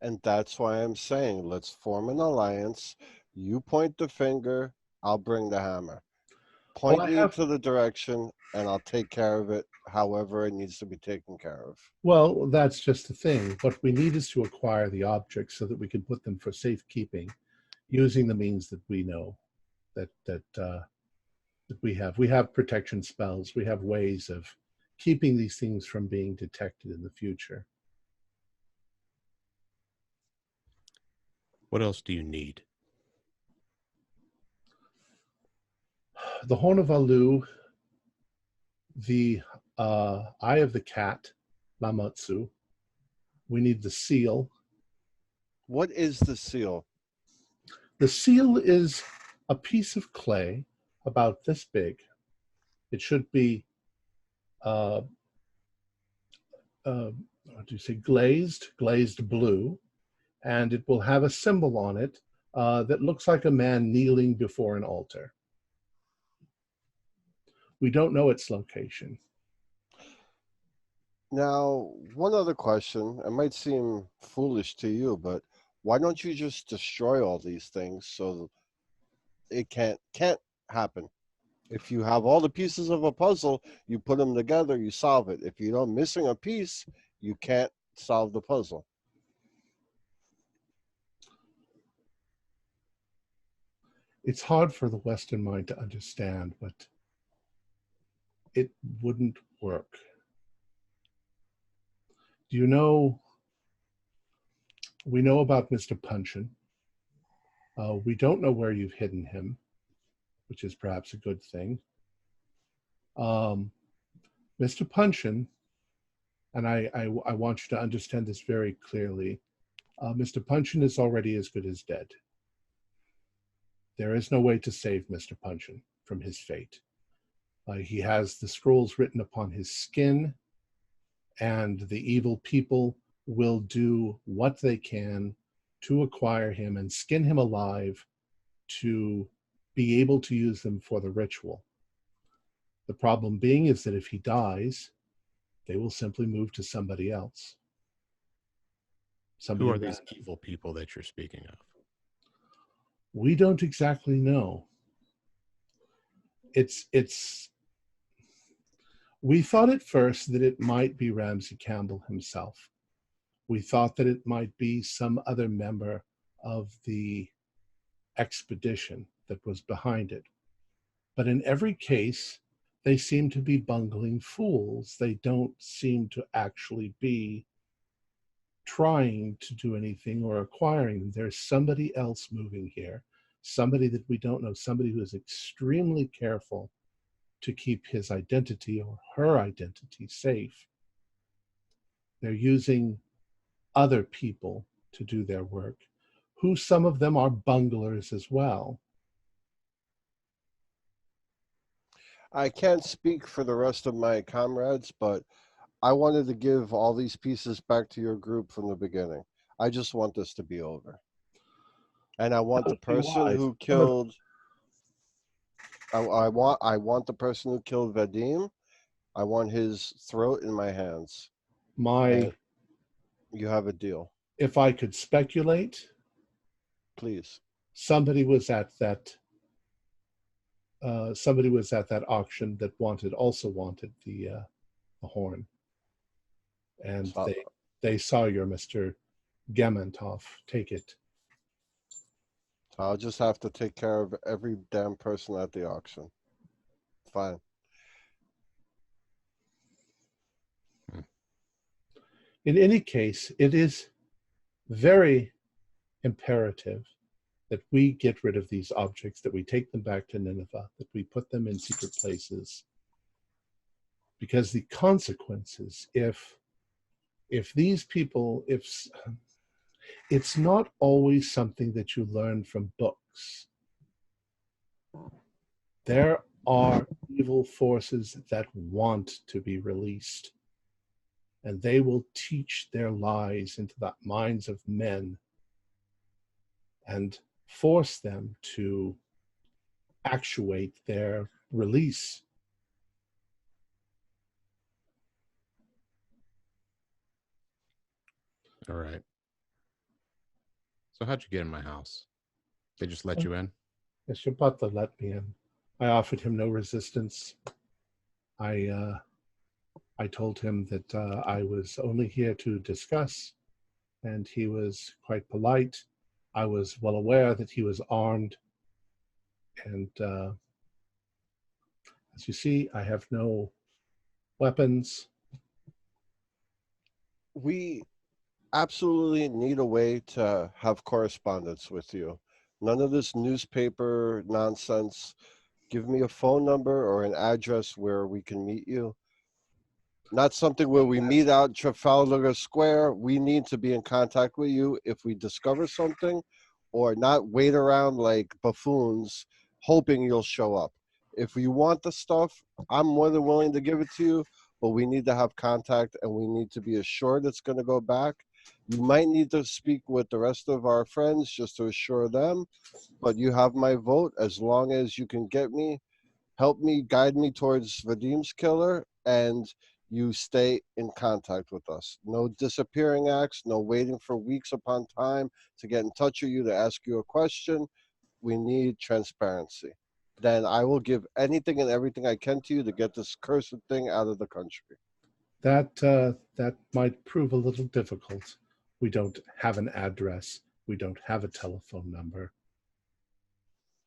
And that's why I'm saying, let's form an alliance. You point the finger, I'll bring the hammer. Point me to the direction, and I'll take care of it however it needs to be taken care of. Well, that's just the thing. What we need is to acquire the objects so that we can put them for safekeeping, using the means that we know that we have. We have protection spells. We have ways of keeping these things from being detected in the future. What else do you need? The Horn of Alu, the Eye of the Cat, Lamotsu. We need the seal. What is the seal? The seal is a piece of clay about this big. It should be, what do you say, glazed blue, and it will have a symbol on it that looks like a man kneeling before an altar. We don't know its location. Now, one other question. It might seem foolish to you, but why don't you just destroy all these things so it can't happen? If you have all the pieces of a puzzle, you put them together, you solve it. If you're missing a piece, you can't solve the puzzle. It's hard for the Western mind to understand, but it wouldn't work. Do you know, we know about Mr. Punchin. We don't know where you've hidden him, which is perhaps a good thing. Mr. Punchin, and I want you to understand this very clearly, Mr. Punchin is already as good as dead. There is no way to save Mr. Punchin from his fate. He has the scrolls written upon his skin, and the evil people will do what they can to acquire him and skin him alive to be able to use them for the ritual. The problem being is that if he dies, they will simply move to somebody else. Who are these evil people that you're speaking of? We don't exactly know. it's we thought at first that it might be Ramsey Campbell himself. We thought that it might be some other member of the expedition that was behind it. But in every case, they seem to be bungling fools. They don't seem to actually be trying to do anything or acquiring. There's somebody else moving here, somebody that we don't know, somebody who is extremely careful to keep his identity or her identity safe. They're using other people to do their work, who some of them are bunglers as well. I can't speak for the rest of my comrades, but I wanted to give all these pieces back to your group from the beginning. I just want this to be over. And I want the person who killed... I want the person who killed Vadim. I want his throat in my hands. And you have a deal. If I could speculate, please. Somebody was at that auction that also wanted the horn, and they saw your Mr. Gamantov take it. I'll just have to take care of every damn person at the auction. Fine. In any case, it is very imperative that we get rid of these objects, that we take them back to Nineveh, that we put them in secret places. Because the consequences, if these people, it's not always something that you learn from books. There are evil forces that want to be released, and they will teach their lies into the minds of men and force them to actuate their release. All right. So how'd you get in my house? They just let you in? Yes, your butler let me in. I offered him no resistance. I told him that I was only here to discuss, and he was quite polite. I was well aware that he was armed, and as you see, I have no weapons. We absolutely need a way to have correspondence with you. None of this newspaper nonsense. Give me a phone number or an address where we can meet you. Not something where we meet out Trafalgar Square. We need to be in contact with you if we discover something, or not wait around like buffoons hoping you'll show up. If you want the stuff, I'm more than willing to give it to you, but we need to have contact and we need to be assured it's going to go back. You might need to speak with the rest of our friends just to assure them, but you have my vote as long as you can help me, guide me towards Vadim's killer, and you stay in contact with us. No disappearing acts, no waiting for weeks upon time to get in touch with you to ask you a question. We need transparency. Then I will give anything and everything I can to you to get this cursed thing out of the country. That might prove a little difficult. We don't have an address. We don't have a telephone number.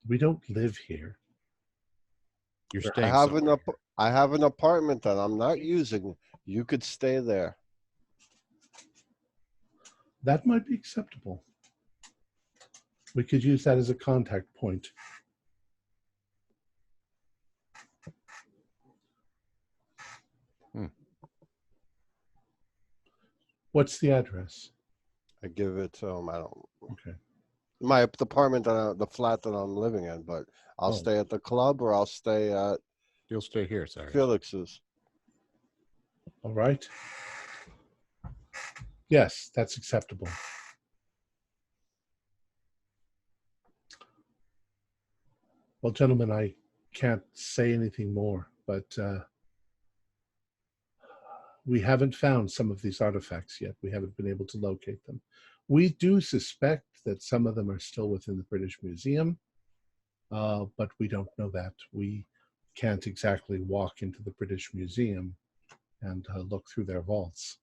We don't live here. You're staying somewhere. I have an apartment that I'm not using. You could stay there. That might be acceptable. We could use that as a contact point. What's the address? I give it to him. I don't. Okay. My apartment, the flat that I'm living in, but I'll stay at the club or I'll stay at. You'll stay here, sorry. Felix's. All right. Yes, that's acceptable. Well, gentlemen, I can't say anything more, but we haven't found some of these artifacts yet. We haven't been able to locate them. We do suspect that some of them are still within the British Museum, but we don't know that. We can't exactly walk into the British Museum and look through their vaults.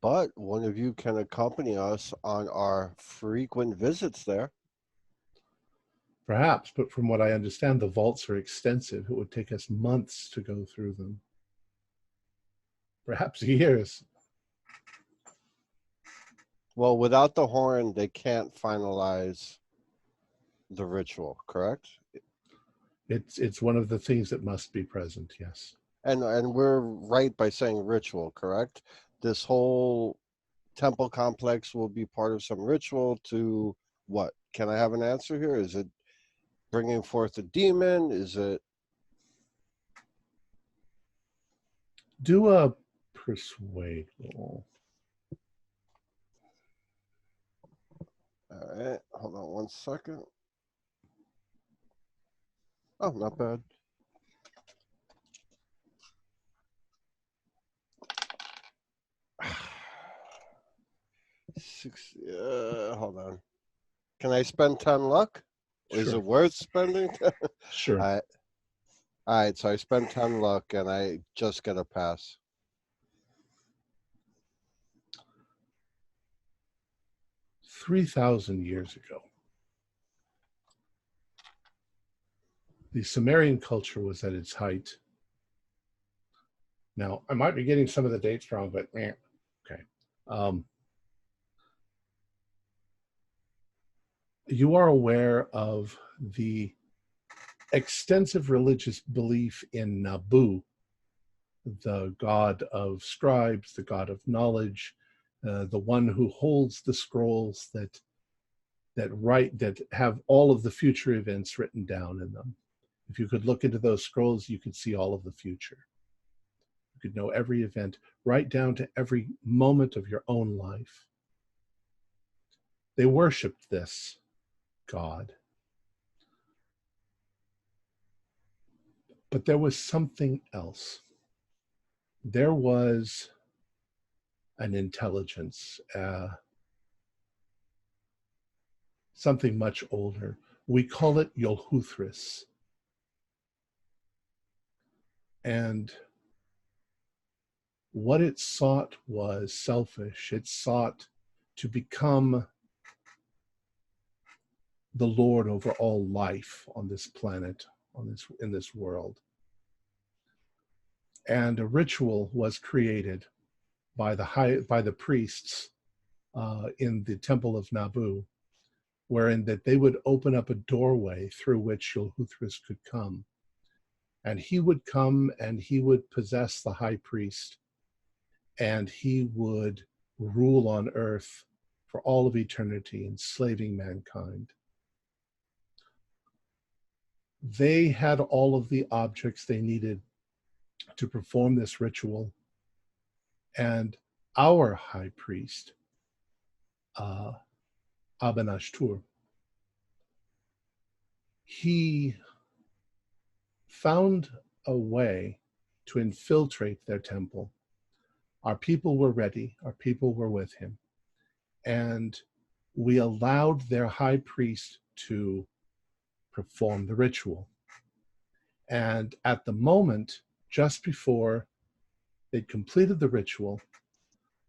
But one of you can accompany us on our frequent visits there. Perhaps, but from what I understand, the vaults are extensive. It would take us months to go through them. Perhaps years. Well, without the horn, they can't finalize the ritual, correct? It's one of the things that must be present, yes. And we're right by saying ritual, correct? This whole temple complex will be part of some ritual to what? Can I have an answer here? Is it bringing forth a demon? Is it? Do a persuade roll. All right, hold on 1 second. Oh, not bad. Hold on. Can I spend 10 luck? Is Sure. it worth spending 10? Sure. All right, so I spend 10 luck and I just get a pass. 3,000 years ago, the Sumerian culture was at its height. Now, I might be getting some of the dates wrong, but okay. You are aware of the extensive religious belief in Nabu, the god of scribes, the god of knowledge, the one who holds the scrolls that have all of the future events written down in them. If you could look into those scrolls, you could see all of the future. You could know every event, right down to every moment of your own life. They worshipped this god. But there was something else. There was an intelligence, something much older. We call it Yolhuthris. And what it sought was selfish. It sought to become the Lord over all life on this planet, in this world. And a ritual was created by the priests in the Temple of Nabu, wherein that they would open up a doorway through which Yolhuthris could come. And he would come and he would possess the high priest, and he would rule on earth for all of eternity, enslaving mankind. They had all of the objects they needed to perform this ritual. And our high priest, Abanashtur, he found a way to infiltrate their temple. Our people were ready. Our people were with him. And we allowed their high priest to perform the ritual. And at the moment, just before they'd completed the ritual,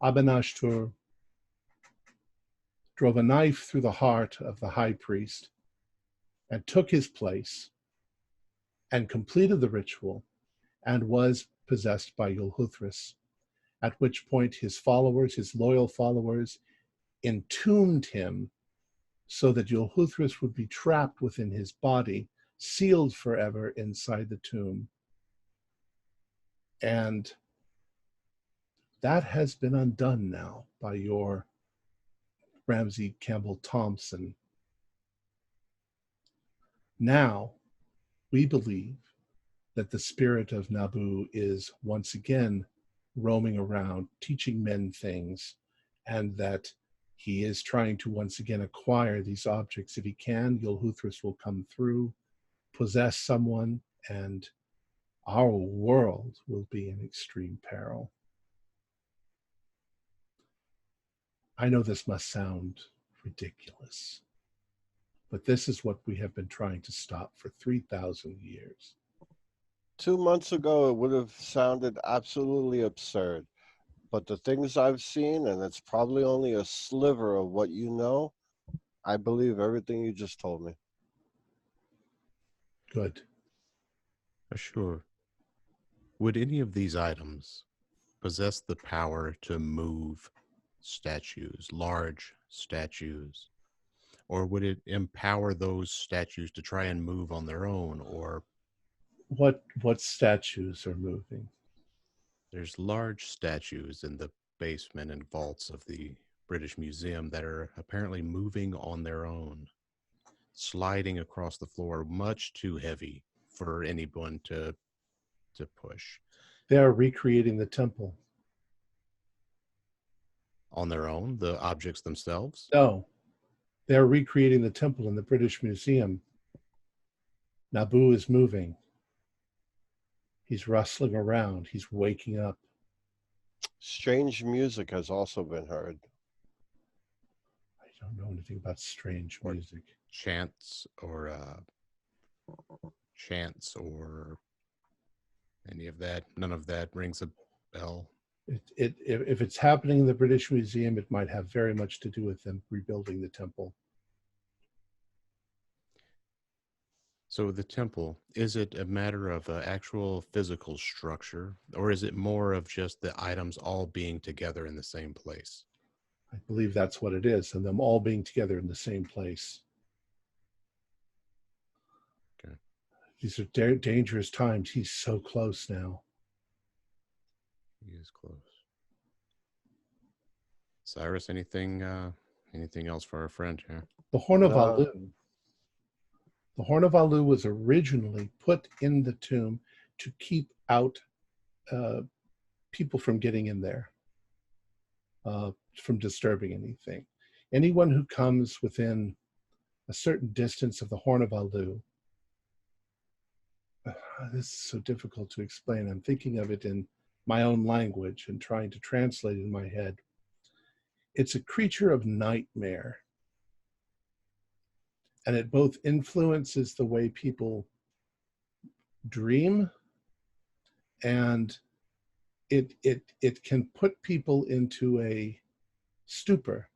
Abanashtur drove a knife through the heart of the high priest and took his place and completed the ritual and was possessed by Yolhuthris, at which point his followers, his loyal followers, entombed him so that Yolhuthris would be trapped within his body, sealed forever inside the tomb. And that has been undone now by your Ramsey Campbell Thompson. Now, we believe that the spirit of Nabu is once again roaming around, teaching men things, and that he is trying to once again acquire these objects. If he can, Yolhuthris will come through, possess someone, and our world will be in extreme peril. I know this must sound ridiculous, but this is what we have been trying to stop for 3,000 years. 2 months ago, it would have sounded absolutely absurd. But the things I've seen, and it's probably only a sliver of what you know, I believe everything you just told me. Good. Sure. Would any of these items possess the power to move statues, large statues? Or would it empower those statues to try and move on their own? Or What statues are moving? there's large statues in the basement and vaults of the British Museum that are apparently moving on their own, sliding across the floor, much too heavy for anyone to push. They are recreating the temple. On their own, the objects themselves? No, they're recreating the temple in the British Museum. Naboo is moving. He's rustling around. He's waking up. Strange music has also been heard. I don't know anything about strange Or music. Chants or any of that. None of that rings a bell. If it's happening in the British Museum, it might have very much to do with them rebuilding the temple. So the temple, is it a matter of actual physical structure, or is it more of just the items all being together in the same place? I believe that's what it is, and them all being together in the same place. Okay. These are dangerous times. He's so close now. He is close. Cyrus, anything else for our friend here? The Horn of No. Alu. The Horn of Alu was originally put in the tomb to keep out people from getting in there, from disturbing anything. Anyone who comes within a certain distance of the Horn of Alu, this is so difficult to explain. I'm thinking of it in my own language and trying to translate it in my head. It's a creature of nightmare. And it both influences the way people dream, and it can put people into a stupor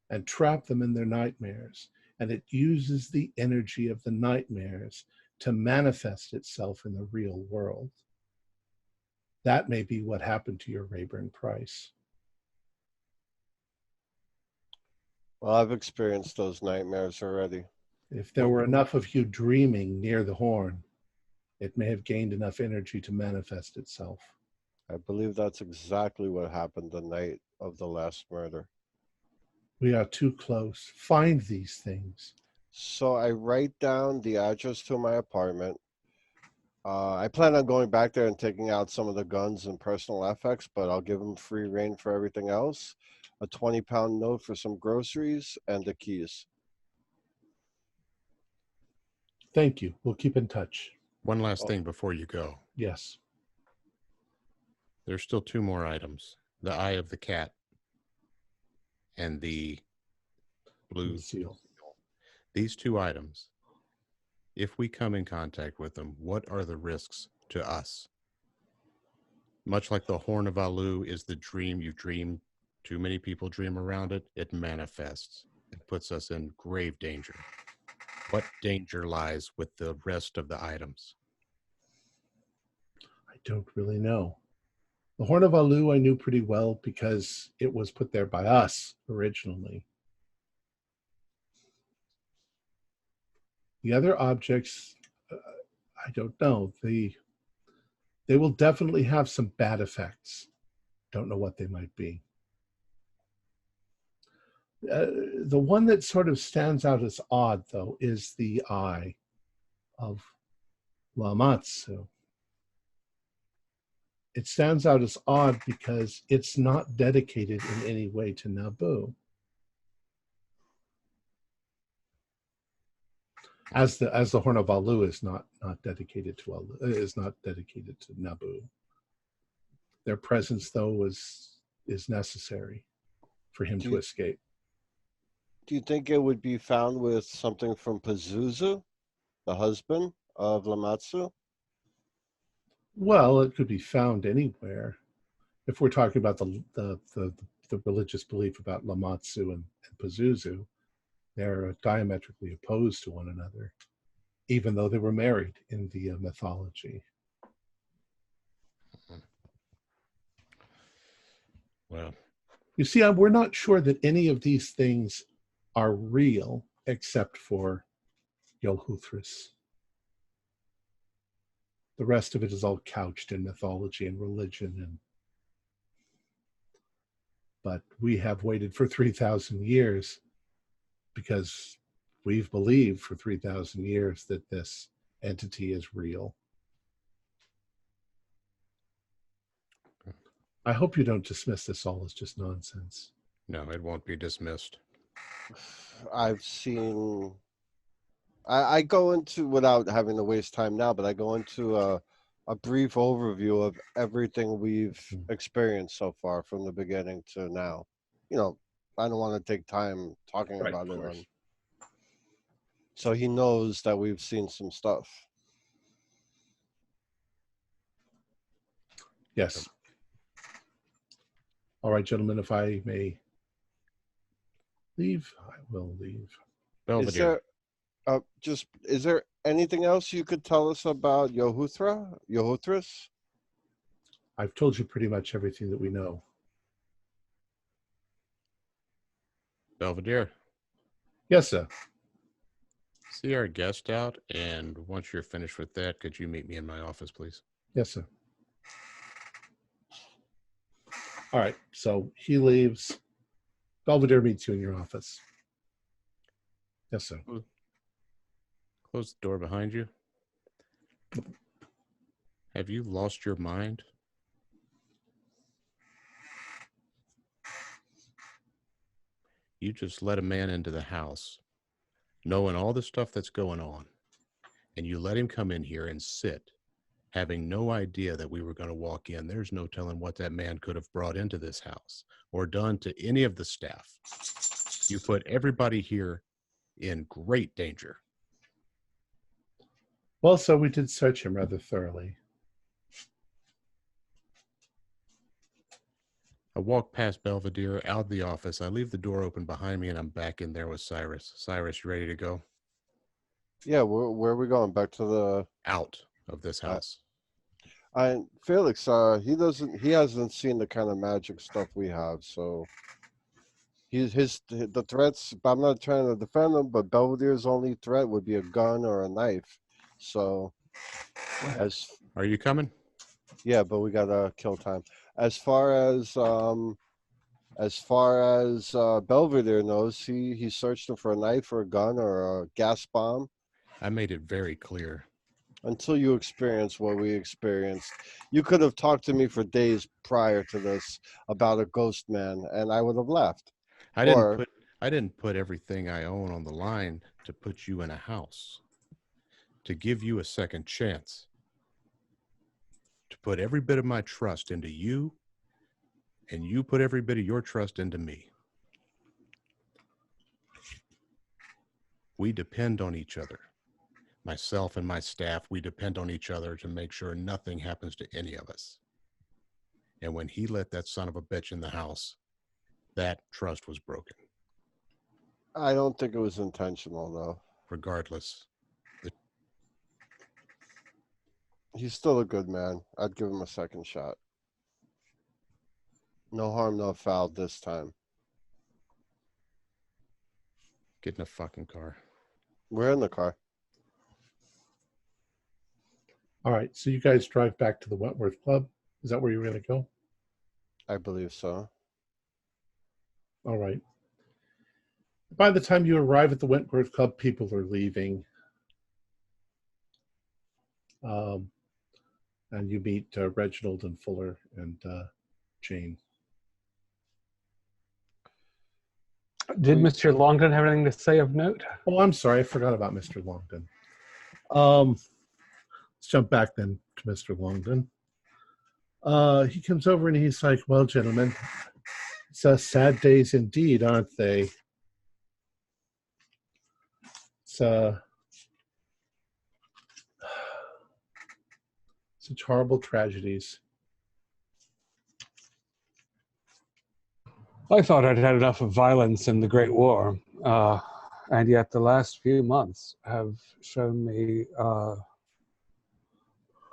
and trap them in their nightmares. And it uses the energy of the nightmares to manifest itself in the real world. That may be what happened to your Rayburn Price. Well, I've experienced those nightmares already. If there were enough of you dreaming near the horn, it may have gained enough energy to manifest itself. I believe that's exactly what happened the night of the last murder. We are too close. Find these things. So I write down the address to my apartment. I plan on going back there and taking out some of the guns and personal effects, but I'll give them free rein for everything else. A 20-pound note for some groceries and the keys. Thank you. We'll keep in touch. One last thing before you go. Yes. There's still two more items. The eye of the cat and the blue seal. These two items, if we come in contact with them, what are the risks to us? Much like the Horn of Alu is the dream you dream, too many people dream around it, it manifests. It puts us in grave danger. What danger lies with the rest of the items? I don't really know. The Horn of Alu I knew pretty well because it was put there by us originally. The other objects, I don't know. They will definitely have some bad effects. Don't know what they might be. The one that sort of stands out as odd, though, is the eye of Lamatsu. It stands out as odd because it's not dedicated in any way to Naboo. As the Horn of Alu is not dedicated to Naboo. Their presence, though, is necessary for him to escape. Do you think it would be found with something from Pazuzu, the husband of Lamatsu? Well, it could be found anywhere. If we're talking about the religious belief about Lamatsu and Pazuzu, they're diametrically opposed to one another, even though they were married in the mythology. Well, you see, we're not sure that any of these things are real except for Yohuthris. The rest of it is all couched in mythology and religion, but we have waited for 3,000 years because we've believed for 3,000 years that this entity is real. I hope you don't dismiss this all as just nonsense. no, it won't be dismissed. I've seen. I go into, without having to waste time now, but I go into a brief overview of everything we've experienced so far from the beginning to now. You know, I don't want to take time talking about it. So he knows that we've seen some stuff. Yes. All right, gentlemen, if I may leave, I will leave. Belvedere. Is there anything else you could tell us about Yohuthris? I've told you pretty much everything that we know. Belvedere. Yes, sir. See our guest out, and once you're finished with that, could you meet me in my office, please? Yes, sir. All right, so he leaves. Belvedere meets you in your office. Yes, sir. Close the door behind you. Have you lost your mind? You just let a man into the house, knowing all the stuff that's going on, and you let him come in here and sit, having no idea that we were going to walk in. There's no telling what that man could have brought into this house or done to any of the staff. You put everybody here in great danger. Well, so we did search him rather thoroughly. I walk past Belvedere, out of the office. I leave the door open behind me, and I'm back in there with Cyrus. Cyrus, you ready to go? Yeah, where are we going? Back to the Out of this house. Felix, he hasn't seen the kind of magic stuff we have, so the threats. I'm not trying to defend him, but Belvedere's only threat would be a gun or a knife. So, Are you coming? Yeah, but we gotta kill time. As far as Belvedere knows, he searched him for a knife or a gun or a gas bomb. I made it very clear. Until you experience what we experienced, you could have talked to me for days prior to this about a ghost man, and I would have left. I didn't put everything I own on the line to put you in a house, to give you a second chance, to put every bit of my trust into you, and you put every bit of your trust into me. We depend on each other. Myself and my staff, we depend on each other to make sure nothing happens to any of us. And when he let that son of a bitch in the house, that trust was broken. I don't think it was intentional, though. Regardless. He's still a good man. I'd give him a second shot. No harm, no foul this time. Get in a fucking car. We're in the car. All right, so you guys drive back to the Wentworth Club. Is that where you're going to go? I believe so. All right. By the time you arrive at the Wentworth Club, people are leaving. And you meet Reginald and Fuller and Jane. Did Mr. Longden have anything to say of note? Oh, I'm sorry. I forgot about Mr. Longden. Let's jump back then to Mr. Longden. He comes over and he's like, well, gentlemen, it's sad days indeed, aren't they? It's Such horrible tragedies. I thought I'd had enough of violence in the Great War, and yet the last few months have shown me a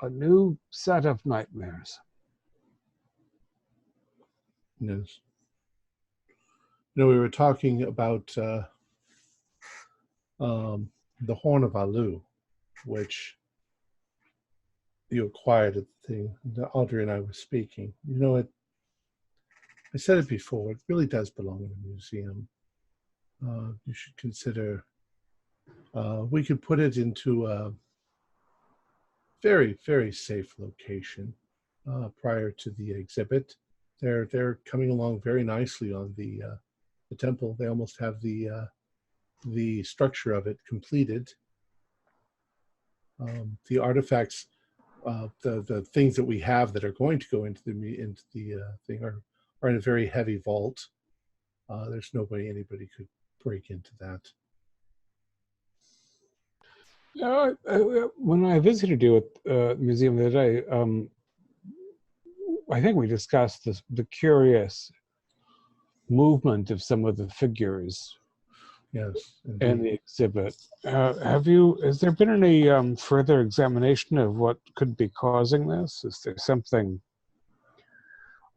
new set of nightmares. Yes. You know, we were talking about the Horn of Alu, which you acquired at the thing. Audrey and I were speaking. You know, I said it before, it really does belong in a museum. You should consider, we could put it into a very, very safe location prior to the exhibit. They're coming along very nicely on the temple. They almost have the structure of it completed. The artifacts, the things that we have that are going to go into the thing are in a very heavy vault. There's no way anybody could break into that. When I visited you at the museum the other day, I think we discussed the curious movement of some of the figures. Yes, in the exhibit. Has there been any further examination of what could be causing this? Is there something,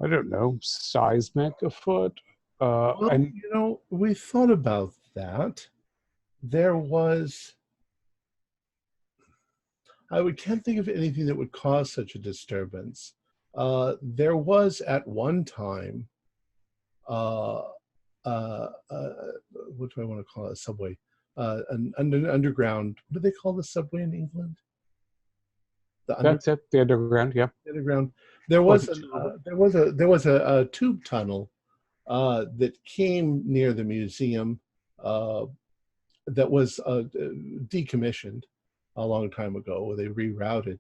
I don't know, seismic afoot? Well, and you know, we thought about that. There was, can't think of anything that would cause such a disturbance. There was at one time, what do I want to call it? A subway, an underground. What do they call the subway in England? That's it. The underground. Yeah. The underground. There was a tube tunnel that came near the museum that was decommissioned a long time ago, where they rerouted.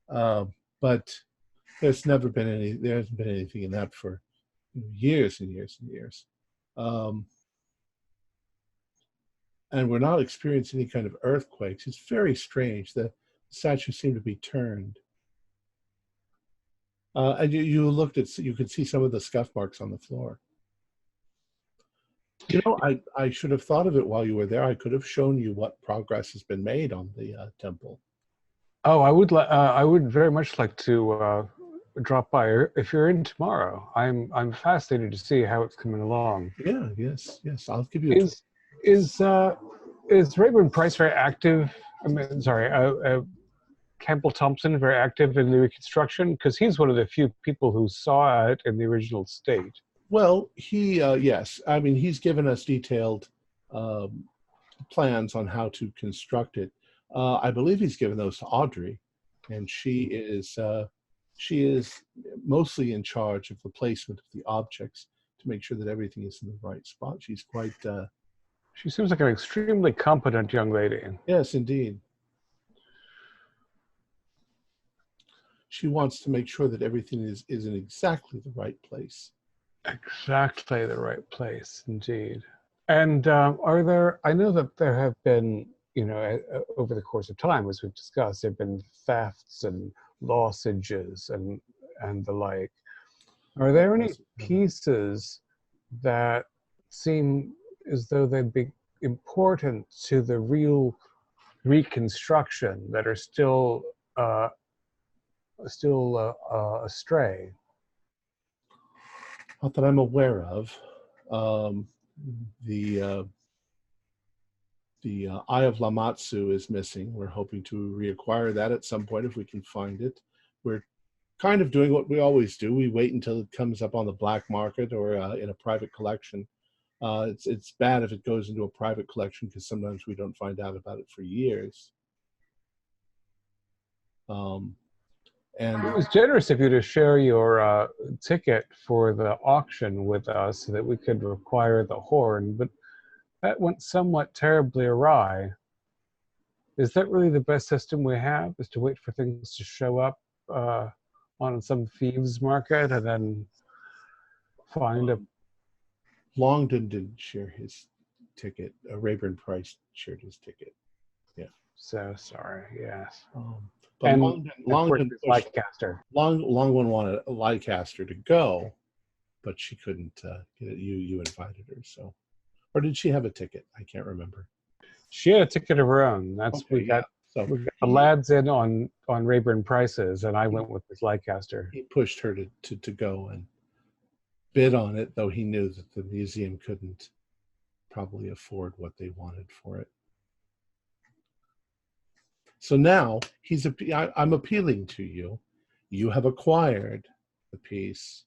But there hasn't been anything in that for years and years and years. And we're not experiencing any kind of earthquakes. It's very strange. The statues seem to be turned. And you could see some of the scuff marks on the floor. You know, I should have thought of it while you were there. I could have shown you what progress has been made on the temple. Oh, I would very much like to drop by if you're in tomorrow. I'm fascinated to see how it's coming along. Yeah, yes. I'll give you. Is Rayburn Price very active? I mean, sorry, Campbell Thompson very active in the reconstruction, because he's one of the few people who saw it in the original state. Well, yes. I mean, he's given us detailed plans on how to construct it. I believe he's given those to Audrey, and she is mostly in charge of the placement of the objects to make sure that everything is in the right spot. She's quite. She seems like an extremely competent young lady. Yes, indeed. She wants to make sure that everything is in exactly the right place. Exactly the right place, indeed. And I know that there have been, over the course of time, as we've discussed, there have been thefts and losages and the like. Are there any pieces that seem as though they'd be important to the real reconstruction that are still astray? Not that I'm aware of. The Eye of Lamatsu is missing. We're hoping to reacquire that at some point if we can find it. We're kind of doing what we always do. We wait until it comes up on the black market or in a private collection. It's bad if it goes into a private collection, because sometimes we don't find out about it for years. And it was generous of you to share your ticket for the auction with us so that we could acquire the horn, but that went somewhat terribly awry. Is that really the best system we have, is to wait for things to show up on some thieves market and then find a... Longdon didn't share his ticket. Rayburn Price shared his ticket. Yeah. So sorry, yes. But And Longden of course, his pushed, Leicester. Longden wanted Leicester to go, but she couldn't get it. You invited her, so. Or did she have a ticket? I can't remember. She had a ticket of her own. That's Okay, we got. So We got the lads in on Rayburn prices, and I went with Miss Leicester. he pushed her to go and bid on it, though he knew that the museum couldn't probably afford what they wanted for it. So now I'm appealing to you. You have acquired the piece.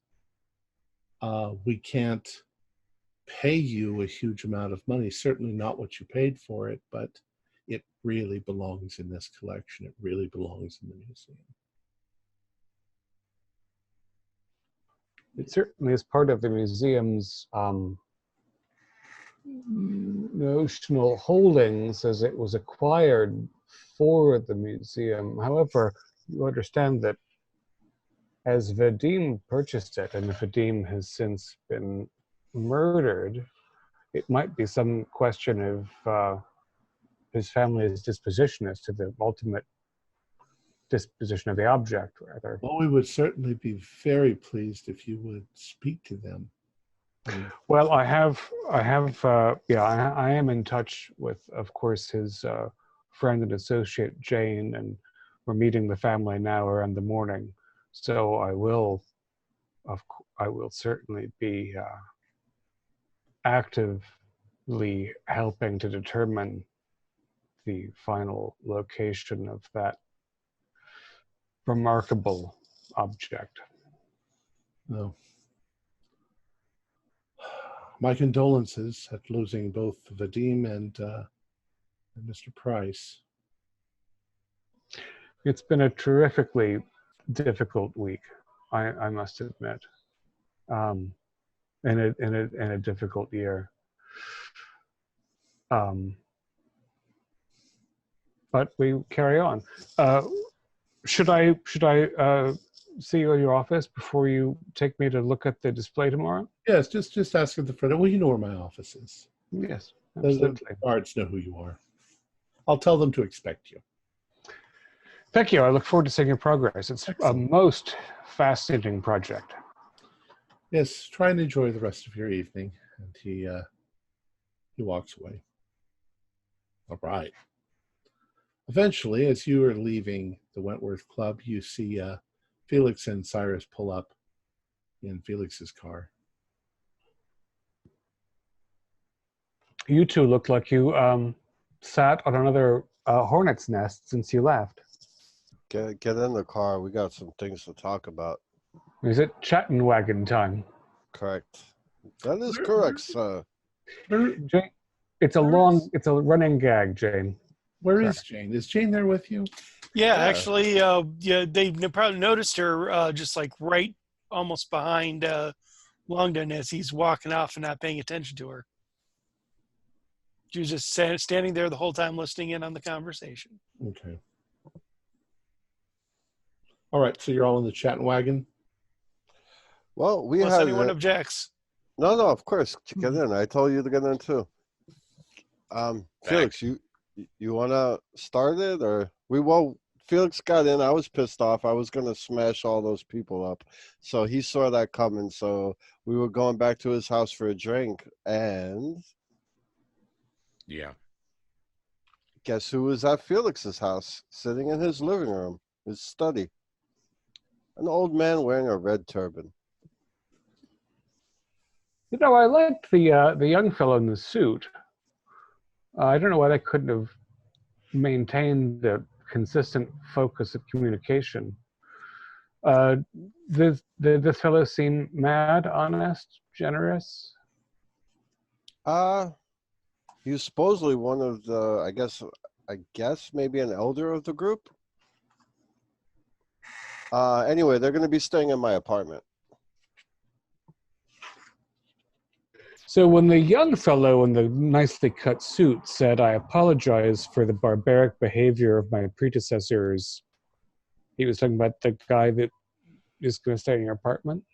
We can't pay you a huge amount of money, certainly not what you paid for it, but it really belongs in this collection. It really belongs in the museum. It certainly is part of the museum's notional holdings as it was acquired for the museum. However, you understand that as Vadim purchased it, and Vadim has since been murdered, it might be some question of his family's disposition as to the ultimate disposition of the object, rather. Well, we would certainly be very pleased if you would speak to them. Well, I am in touch with, of course, his friend and associate Jane, and we're meeting the family now around the morning. So I will certainly be actively helping to determine the final location of that remarkable object. No. My condolences at losing both Vadim and Mr. Price. It's been a terrifically difficult week, I must admit, and a difficult year. But we carry on. Should I see you in your office before you take me to look at the display tomorrow? Yes, just ask at the front. Well, you know where my office is. Yes, The absolutely. guards know who you are. I'll tell them to expect you. Thank you. I look forward to seeing your progress. It's Excellent. a most fascinating project. Yes, try and enjoy the rest of your evening. And he walks away. All right. Eventually, as you are leaving the Wentworth Club, you see Felix and Cyrus pull up in Felix's car. You two look like you sat on another hornet's nest since you left. Get in the car. We got some things to talk about. Is it chatting wagon time? Correct. That is correct, sir. Jane, it's a running gag, Jane. Where is Jane? Is Jane there with you? Yeah, actually, they probably noticed her just like right almost behind Longden as he's walking off and not paying attention to her. She was just standing there the whole time listening in on the conversation. Okay. All right, so you're all in the chatting wagon? Well, we Unless had anyone objects. No, of course. Get in. I told you to get in too. Felix, you want to start it, or Felix got in. I was pissed off. I was going to smash all those people up. So he saw that coming. So we were going back to his house for a drink. And Yeah. guess who was at Felix's house, sitting in his living room, his study? An old man wearing a red turban. You know, I liked the young fellow in the suit. I don't know why they couldn't have maintained the consistent focus of communication. Did this fellow seem mad, honest, generous? He was supposedly one of the, I guess maybe an elder of the group. Anyway, they're going to be staying in my apartment. So when the young fellow in the nicely cut suit said, "I apologize for the barbaric behavior of my predecessors," he was talking about the guy that is going to stay in your apartment?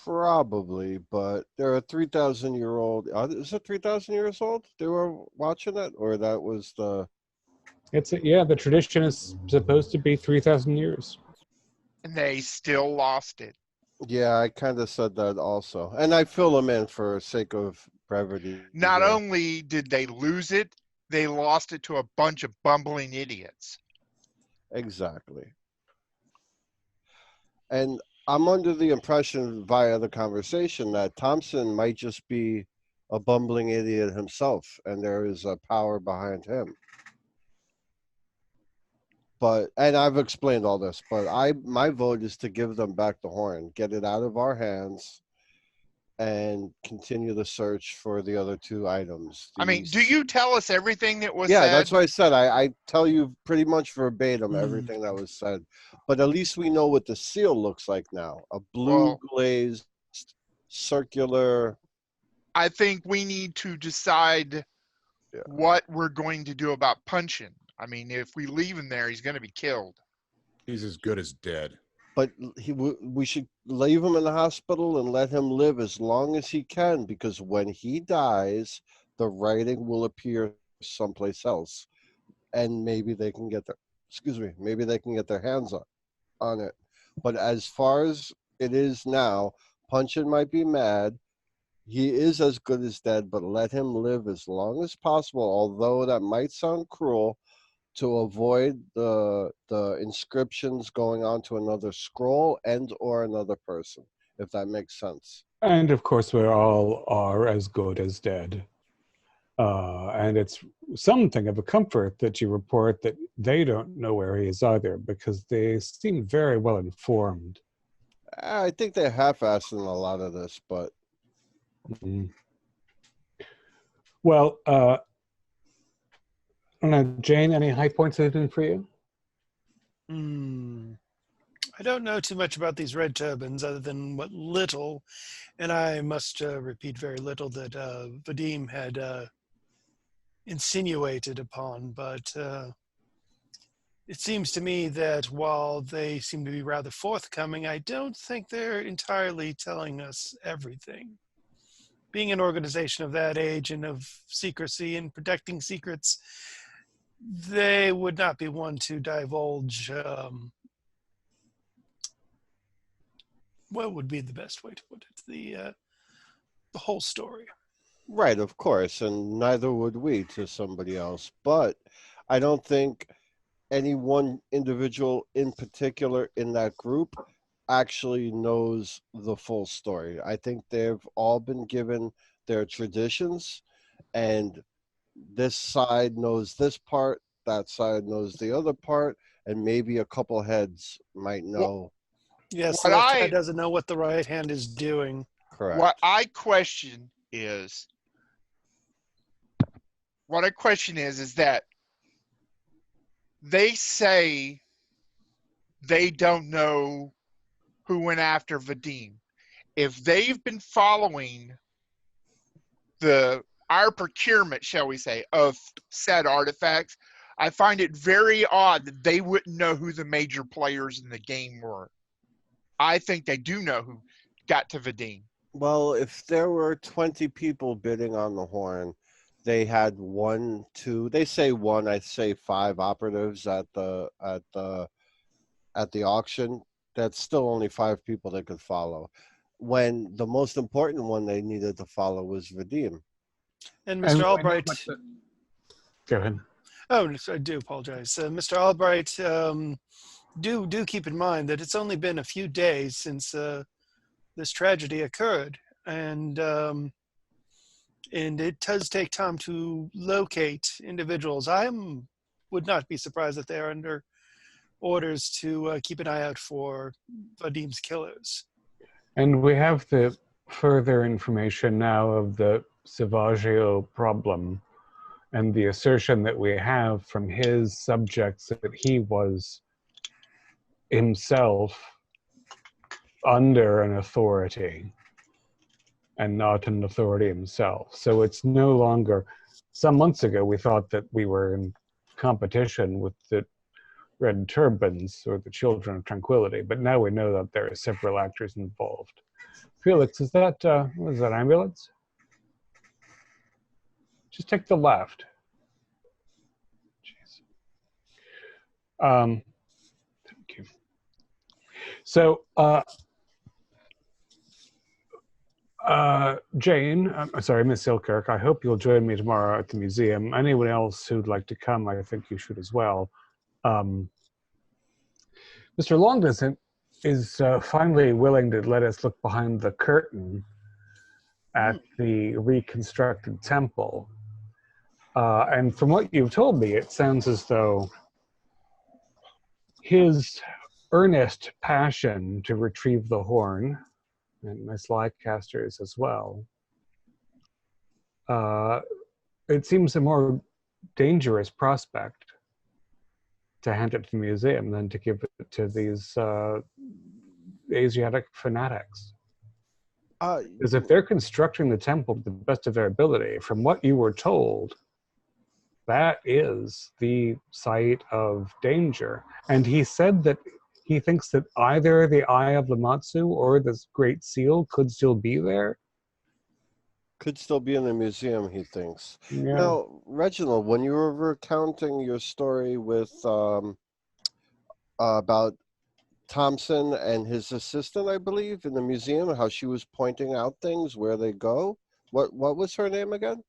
Probably, but there are 3,000-year-old. Is it 3,000 years old? They were watching it, or that was the The tradition is supposed to be 3,000 years. And they still lost it. Yeah, I kind of said that also. And I fill them in for sake of brevity. Not here. only did they lose it, they lost it to a bunch of bumbling idiots. Exactly. And I'm under the impression via the conversation that Thompson might just be a bumbling idiot himself, and there is a power behind him. And I've explained all this, but my vote is to give them back the horn, get it out of our hands, and continue the search for the other two items. I mean, do you tell us everything that was Yeah, said? that's what I said. I tell you pretty much verbatim everything that was said. But at least we know what the seal looks like now. A blue glazed circular. I think we need to decide what we're going to do about Punchin. I mean, if we leave him there, he's going to be killed. He's as good as dead. But we should leave him in the hospital and let him live as long as he can, because when he dies, the writing will appear someplace else, and maybe they can get their hands on it. But as far as it is now, Punchin might be mad. He is as good as dead, but let him live as long as possible, although that might sound cruel, to avoid the inscriptions going on to another scroll and or another person, if that makes sense. And of course, we all are as good as dead. And it's something of a comfort that you report that they don't know where he is either, because they seem very well informed. I think they're half-assed in a lot of this, but... Mm-hmm. Well, Jane, any high points anything for you? I don't know too much about these red turbans other than what little, and I must repeat very little, that Vadim had insinuated upon, but it seems to me that while they seem to be rather forthcoming, I don't think they're entirely telling us everything. Being an organization of that age and of secrecy and protecting secrets, they would not be one to divulge what would be the best way to put it, the whole story. Right, of course, and neither would we to somebody else. But I don't think any one individual in particular in that group actually knows the full story. I think they've all been given their traditions, and this side knows this part, that side knows the other part, and maybe a couple heads might know. Yes, the left hand doesn't know what the right hand is doing. Correct. What I question is that they say they don't know who went after Vadim. If they've been following our procurement, shall we say, of said artifacts, I find it very odd that they wouldn't know who the major players in the game were. I think they do know who got to Vadim. Well, if there were 20 people bidding on the horn, they had 1, 2, they say 1, I say 5 operatives at the auction. That's still only 5 people they could follow, when the most important one they needed to follow was Vadim. And Mr. Albright. Go ahead. Oh, I do apologize. Mr. Albright, do keep in mind that it's only been a few days since this tragedy occurred, and it does take time to locate individuals. Would not be surprised that they're under orders to keep an eye out for Vadim's killers. And we have the further information now of the Savaggio problem, and the assertion that we have from his subjects that he was himself under an authority and not an authority himself. So it's no longer, some months ago we thought that we were in competition with the Red Turbans or the Children of Tranquility, but now we know that there are several actors involved. Felix, is that, what is that, ambulance? Just take the left. Jeez. Thank you. So, Jane, sorry, Miss Silkirk, I hope you'll join me tomorrow at the museum. Anyone else who'd like to come, I think you should as well. Mr. Longdistance is finally willing to let us look behind the curtain at the reconstructed temple. And from what you've told me, it sounds as though his earnest passion to retrieve the horn, and Miss Leicester as well, it seems a more dangerous prospect to hand it to the museum than to give it to these Asiatic fanatics. Because if they're constructing the temple to the best of their ability, from what you were told, that is the site of danger. And he said that he thinks that either the Eye of Lamatsu or this Great Seal could still be there. Could still be in the museum, he thinks. Yeah. Now, Reginald, when you were recounting your story with about Thompson and his assistant, I believe, in the museum, how she was pointing out things, where they go, what was her name again?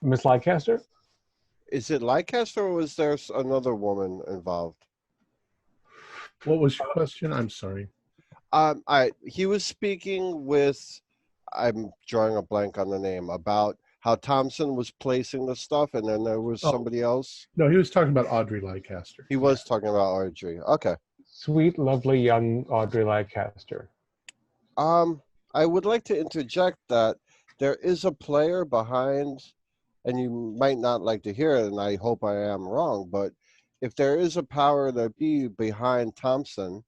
Miss Leicester? Is it Leicester, or was there another woman involved? What was your question? I'm sorry. He was speaking with, I'm drawing a blank on the name, about how Thompson was placing the stuff, and then there was somebody else. No, he was talking about Audrey Leicester. He was talking about Audrey. Okay. Sweet, lovely young Audrey Leicester. I would like to interject that there is a player behind, and you might not like to hear it, and I hope I am wrong, but if there is a power that be behind Thompson,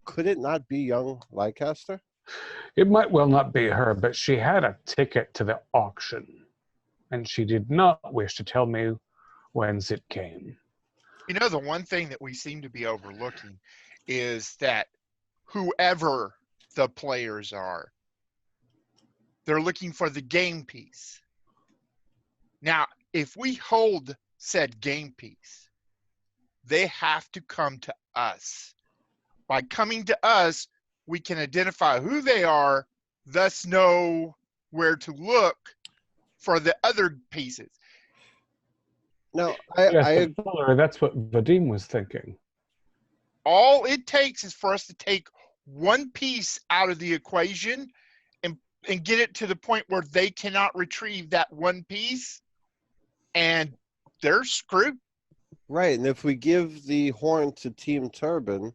could it not be young Leicester? It might well not be her, but she had a ticket to the auction, and she did not wish to tell me whence it came. You know, the one thing that we seem to be overlooking is that whoever the players are, they're looking for the game piece. Now, if we hold said game piece, they have to come to us. By coming to us, we can identify who they are, thus know where to look for the other pieces. No, that's what Vadim was thinking. All it takes is for us to take one piece out of the equation and get it to the point where they cannot retrieve that one piece, and they're screwed. Right, and if we give the horn to Team Turban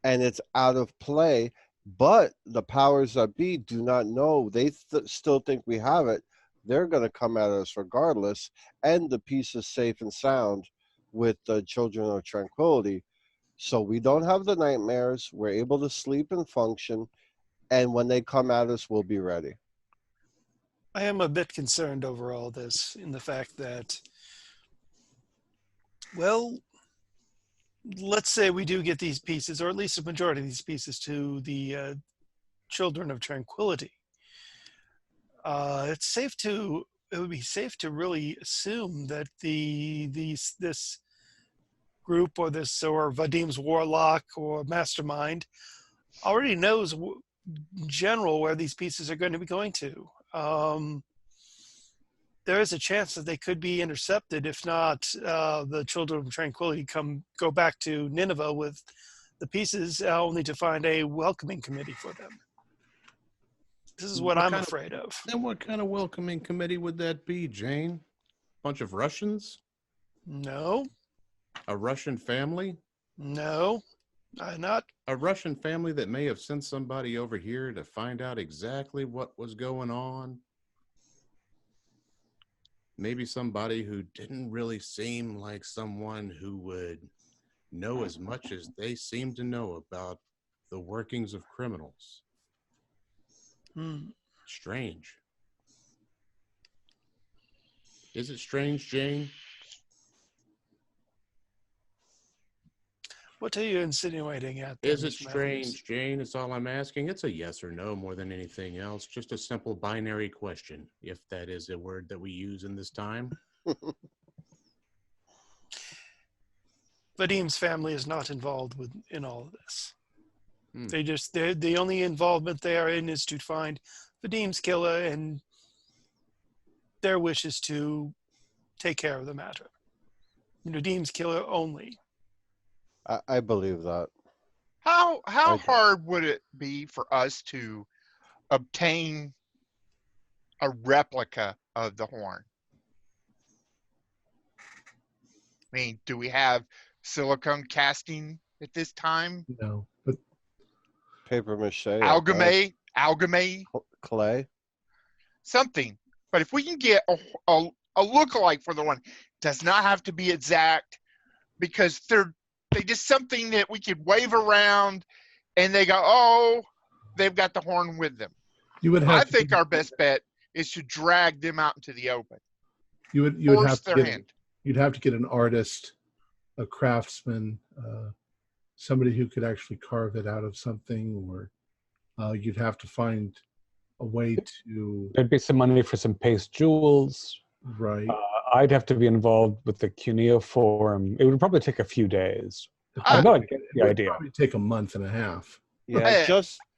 and it's out of play, but the powers that be do not know, they still think we have it, they're going to come at us regardless, and the piece is safe and sound with the Children of Tranquility. So we don't have the nightmares, we're able to sleep and function, and when they come at us, we'll be ready. I am a bit concerned over all this in the fact that, well, let's say we do get these pieces, or at least a majority of these pieces, to the Children of Tranquility. It would be safe to really assume that this group or Vadim's warlock or mastermind already knows in general where these pieces are going to be going to. There is a chance that they could be intercepted, if not the Children of Tranquility go back to Nineveh with the pieces, only to find a welcoming committee for them. This is what I'm afraid of. Then what kind of welcoming committee would that be, Jane? Bunch of Russians? No. A Russian family? No. Not a Russian family that may have sent somebody over here to find out exactly what was going on. Maybe somebody who didn't really seem like someone who would know as much as they seem to know about the workings of criminals. Strange. Is it strange, Jane? What are you insinuating at? Is it strange, Jane? It's all I'm asking. It's a yes or no more than anything else. Just a simple binary question, if that is a word that we use in this time. Vadim's family is not involved in all of this. Hmm. The only involvement they are in is to find Vadim's killer, and their wish is to take care of the matter. Vadim's killer only. I believe that. How I do. hard would it be for us to obtain a replica of the horn? I mean, do we have silicone casting at this time? No, but Paper mache. Algame, Clay. something. But if we can get a lookalike for the one, does not have to be exact, because they just something that we could wave around, and they go, oh, they've got the horn with them. you would have. I think our best bet is to drag them out into the open. You would Force have to their get. hand. You'd have to get an artist, a craftsman, somebody who could actually carve it out of something, or you'd have to find a way to. There'd be some money for some paste jewels. Right. I'd have to be involved with the cuneiform. It would probably take a few days. Ah, I know I'd get It the would idea. probably take a month and a half. Yeah,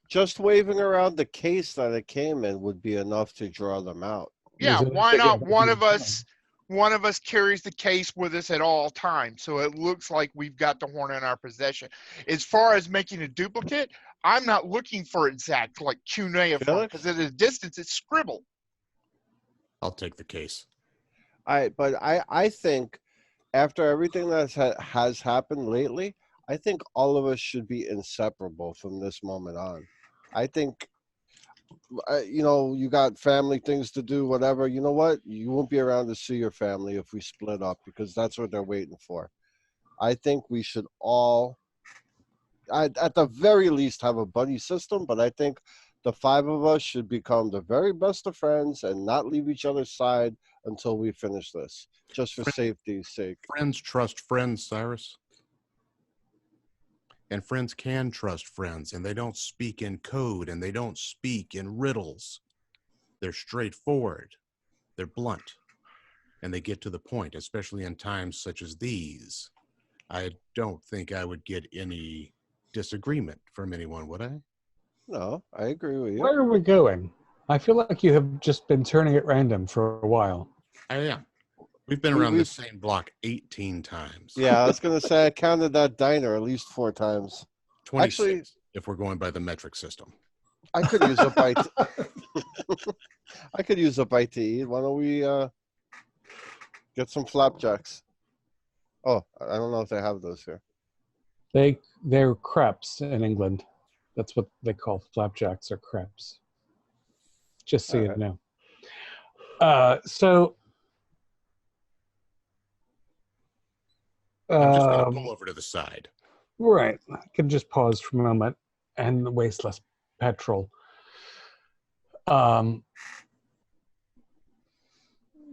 just waving around the case that it came in would be enough to draw them out. Yeah, Is it- why yeah, not? that'd One be of us carries the case with us at all times, so it looks like we've got the horn in our possession. As far as making a duplicate, I'm not looking for exact like cuneiform, because at a distance it's scribbled. I'll take the case. But I think after everything that has happened lately, I think all of us should be inseparable from this moment on. I think, you got family things to do, whatever. You know what? You won't be around to see your family if we split up, because that's what they're waiting for. I think we should all, at the very least, have a buddy system, but I think the five of us should become the very best of friends and not leave each other's side until we finish this, just for safety's sake. Friends trust friends, Cyrus. And friends can trust friends, and they don't speak in code, and they don't speak in riddles. They're straightforward. They're blunt. And they get to the point, especially in times such as these. I don't think I would get any disagreement from anyone, would I? No, I agree with you. Where are we going? I feel like you have just been turning at random for a while. I am. We've been around the same block 18 times. Yeah, I was going to say I counted that diner at least 4 times. 26, Actually, if we're going by the metric system. I could use a bite. I could use a bite to eat. Why don't we get some flapjacks? Oh, I don't know if they have those here. They're crepes in England. That's what they call flapjacks or crepes. Just so you know. I'm just going to pull over to the side. Right. I can just pause for a moment and waste less petrol.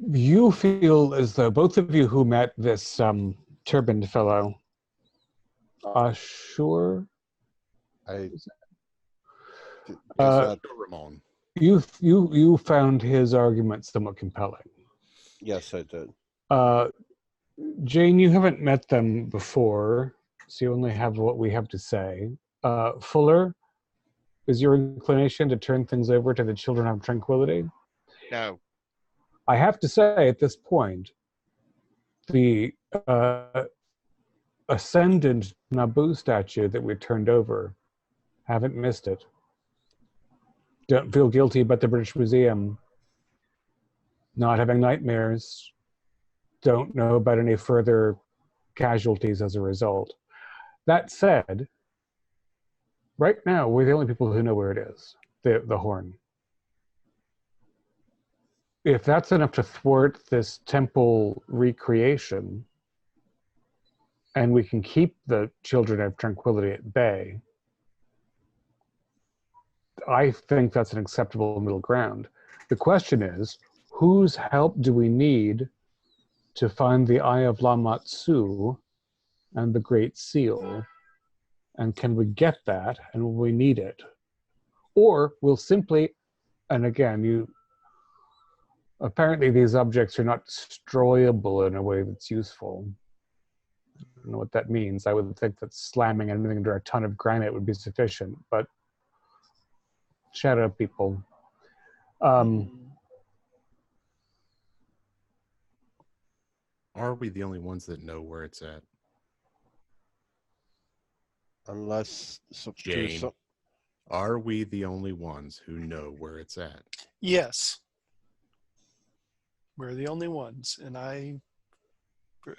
You feel as though both of you who met this turbaned fellow, Ashur, Ramon. you found his argument somewhat compelling. Yes, I did. Jane, you haven't met them before, so you only have what we have to say. Fuller, is your inclination to turn things over to the Children of Tranquility? No. I have to say at this point, the ascendant Naboo statue that we turned over, haven't missed it. Don't feel guilty about the British Museum. Not having nightmares. Don't know about any further casualties as a result. That said, right now we're the only people who know where it is, the horn. If that's enough to thwart this temple recreation, and we can keep the Children of Tranquility at bay, I think that's an acceptable middle ground. The question is, whose help do we need to find the Eye of Lamatsu and the Great Seal? And can we get that, and will we need it? Or we'll simply, and again, Apparently, these objects are not destroyable in a way that's useful. I don't know what that means. I would think that slamming anything under a ton of granite would be sufficient, but shadow people. Are we the only ones that know where it's at? Unless Jane, are we the only ones who know where it's at? Yes. We're the only ones, and I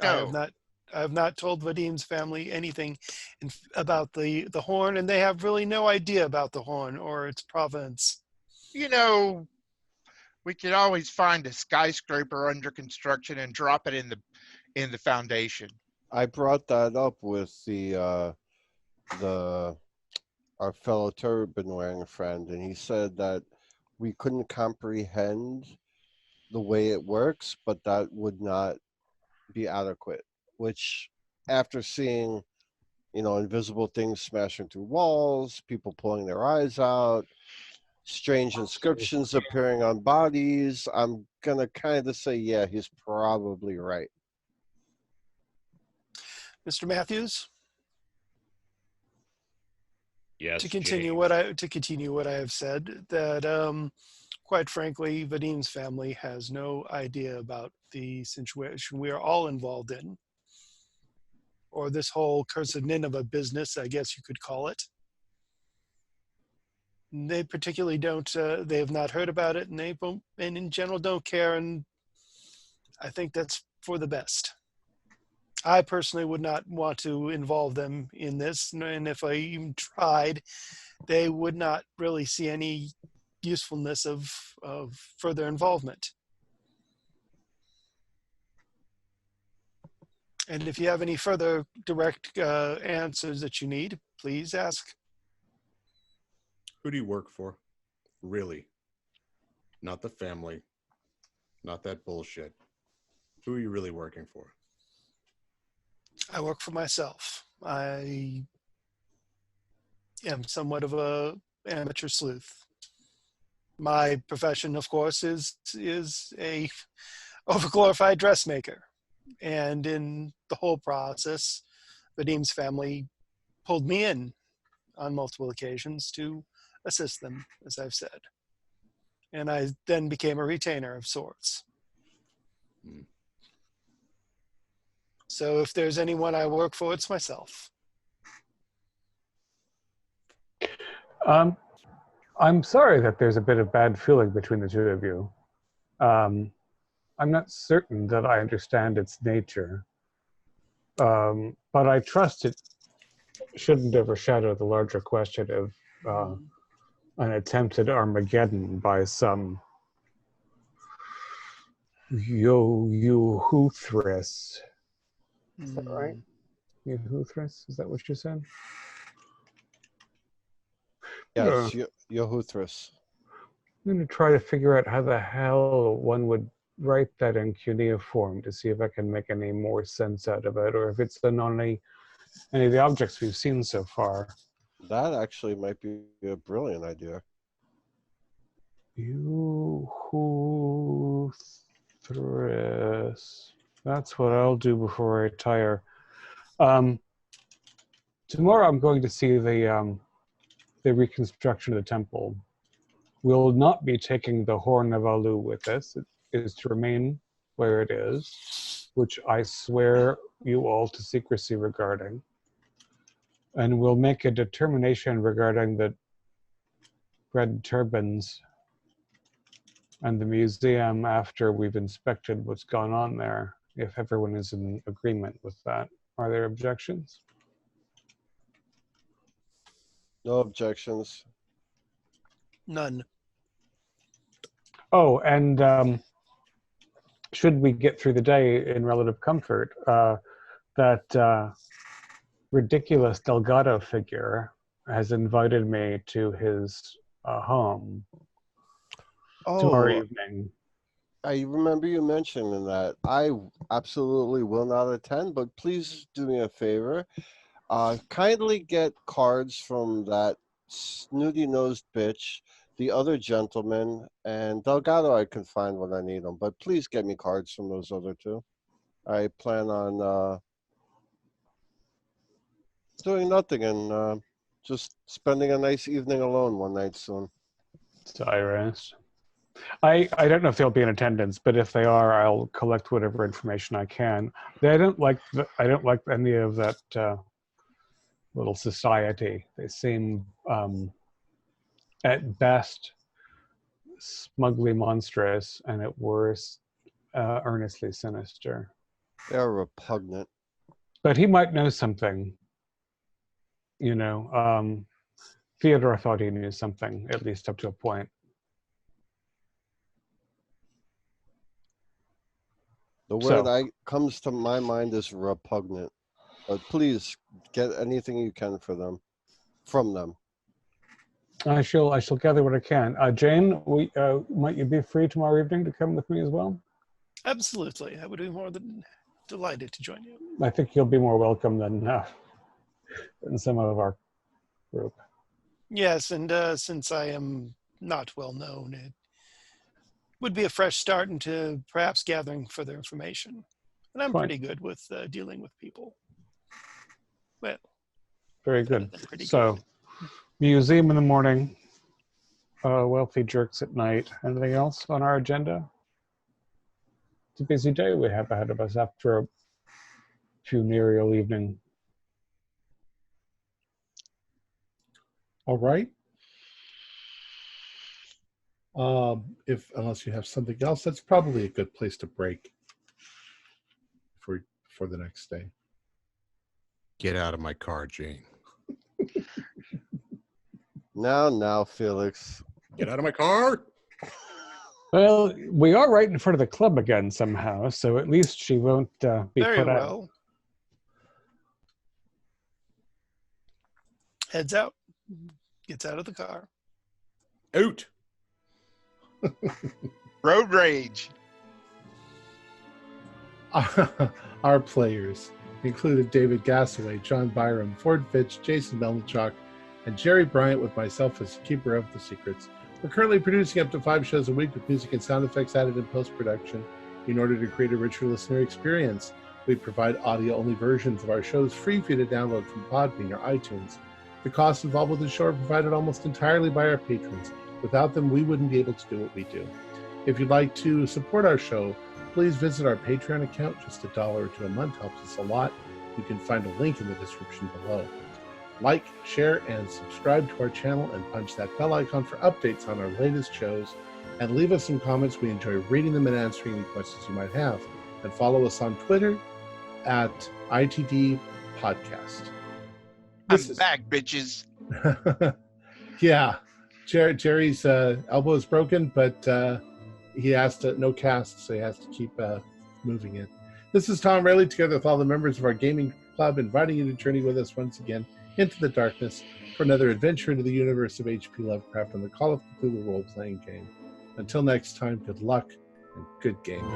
have not told Vadim's family anything about the horn, and they have really no idea about the horn or its provenance. You know, we could always find a skyscraper under construction and drop it in the foundation. I brought that up with our fellow turban wearing friend, and he said that we couldn't comprehend the way it works, but that would not be adequate. Which, after seeing, invisible things smashing through walls, people pulling their eyes out, strange inscriptions appearing on bodies, I'm gonna kind of say, yeah, he's probably right. Mr. Matthews? Yes. To continue Jane. what I have said, that quite frankly, Vadim's family has no idea about the situation we are all involved in, or this whole Curse of Nineveh business, I guess you could call it. They particularly don't. They have not heard about it, and and in general don't care. And I think that's for the best. I personally would not want to involve them in this, and if I even tried, they would not really see any usefulness of further involvement. And if you have any further direct answers that you need, please ask. Who do you work for? Really? Not the family. Not that bullshit. Who are you really working for? I work for myself. I am somewhat of a amateur sleuth. My profession, of course, is a overglorified dressmaker. And in the whole process, Vadim's family pulled me in on multiple occasions to assist them, as I've said. And I then became a retainer of sorts. So if there's anyone I work for, it's myself. I'm sorry that there's a bit of bad feeling between the two of you. I'm not certain that I understand its nature, but I trust it shouldn't overshadow the larger question of an attempted Armageddon by some Yehuthris. Is that right? Yehuthris? Is that what you said? Yes, Yehuthris. I'm going to try to figure out how the hell one would write that in cuneiform to see if I can make any more sense out of it, or if it's on any of the objects we've seen so far. That actually might be a brilliant idea. Yehuthris. That's what I'll do before I retire. Tomorrow I'm going to see the reconstruction of the temple. We'll not be taking the Horn of Alu with us. It is to remain where it is, which I swear you all to secrecy regarding. And we'll make a determination regarding the red turbans and the museum after we've inspected what's gone on there, if everyone is in agreement with that. Are there objections? No objections. None. Oh, and should we get through the day in relative comfort, that ridiculous Delgado figure has invited me to his home tomorrow evening. I remember you mentioning that. I absolutely will not attend, but please do me a favor. Kindly get cards from that snooty-nosed bitch the other gentlemen, and Delgado I can find when I need them. But please get me cards from those other two. I plan on doing nothing and just spending a nice evening alone one night soon. Cyrus. I don't know if they'll be in attendance, but if they are, I'll collect whatever information I can. I don't like any of that little society. They seem, at best, smugly monstrous, and at worst, earnestly sinister. They're repugnant. But he might know something. You know, Theodore thought he knew something, at least up to a point. The word comes to my mind is repugnant. But please get anything you can from them. I shall gather what I can. Jane, might you be free tomorrow evening to come with me as well? Absolutely. I would be more than delighted to join you. I think you'll be more welcome than some of our group. Yes, and since I am not well known, it would be a fresh start into perhaps gathering further information. And I'm pretty good with dealing with people. Well, very good. So, museum in the morning, wealthy jerks at night. Anything else on our agenda? It's a busy day we have ahead of us after a funereal evening. All right. Unless you have something else, that's probably a good place to break for the next day. Get out of my car, Jane. Now, Felix. Get out of my car. Well, we are right in front of the club again somehow, so at least she won't be very put well. out. Heads out. Gets out of the car. Out. Road rage. Our players included David Gassaway, John Byram, Ford Fitch, Jason Melnichuk, and Jerry Bryant, with myself as keeper of the secrets. We're currently producing up to 5 shows a week with music and sound effects added in post-production in order to create a richer listener experience. We provide audio-only versions of our shows free for you to download from Podbean or iTunes. The costs involved with the show are provided almost entirely by our patrons. Without them, we wouldn't be able to do what we do. If you'd like to support our show, please visit our Patreon account. Just $1 or $2 a month helps us a lot. You can find a link in the description below. Like, share, and subscribe to our channel, and punch that bell icon for updates on our latest shows. And leave us some comments. We enjoy reading them and answering any questions you might have. And follow us on Twitter at ITD Podcast. I'm back, bitches. Yeah. Jerry's elbow is broken, but he has to, no cast, so he has to keep moving it. This is Tom Rayleigh, together with all the members of our gaming club, inviting you to journey with us once again into the darkness for another adventure into the universe of H.P. Lovecraft and the Call of Cthulhu role-playing game. Until next time, good luck and good gaming.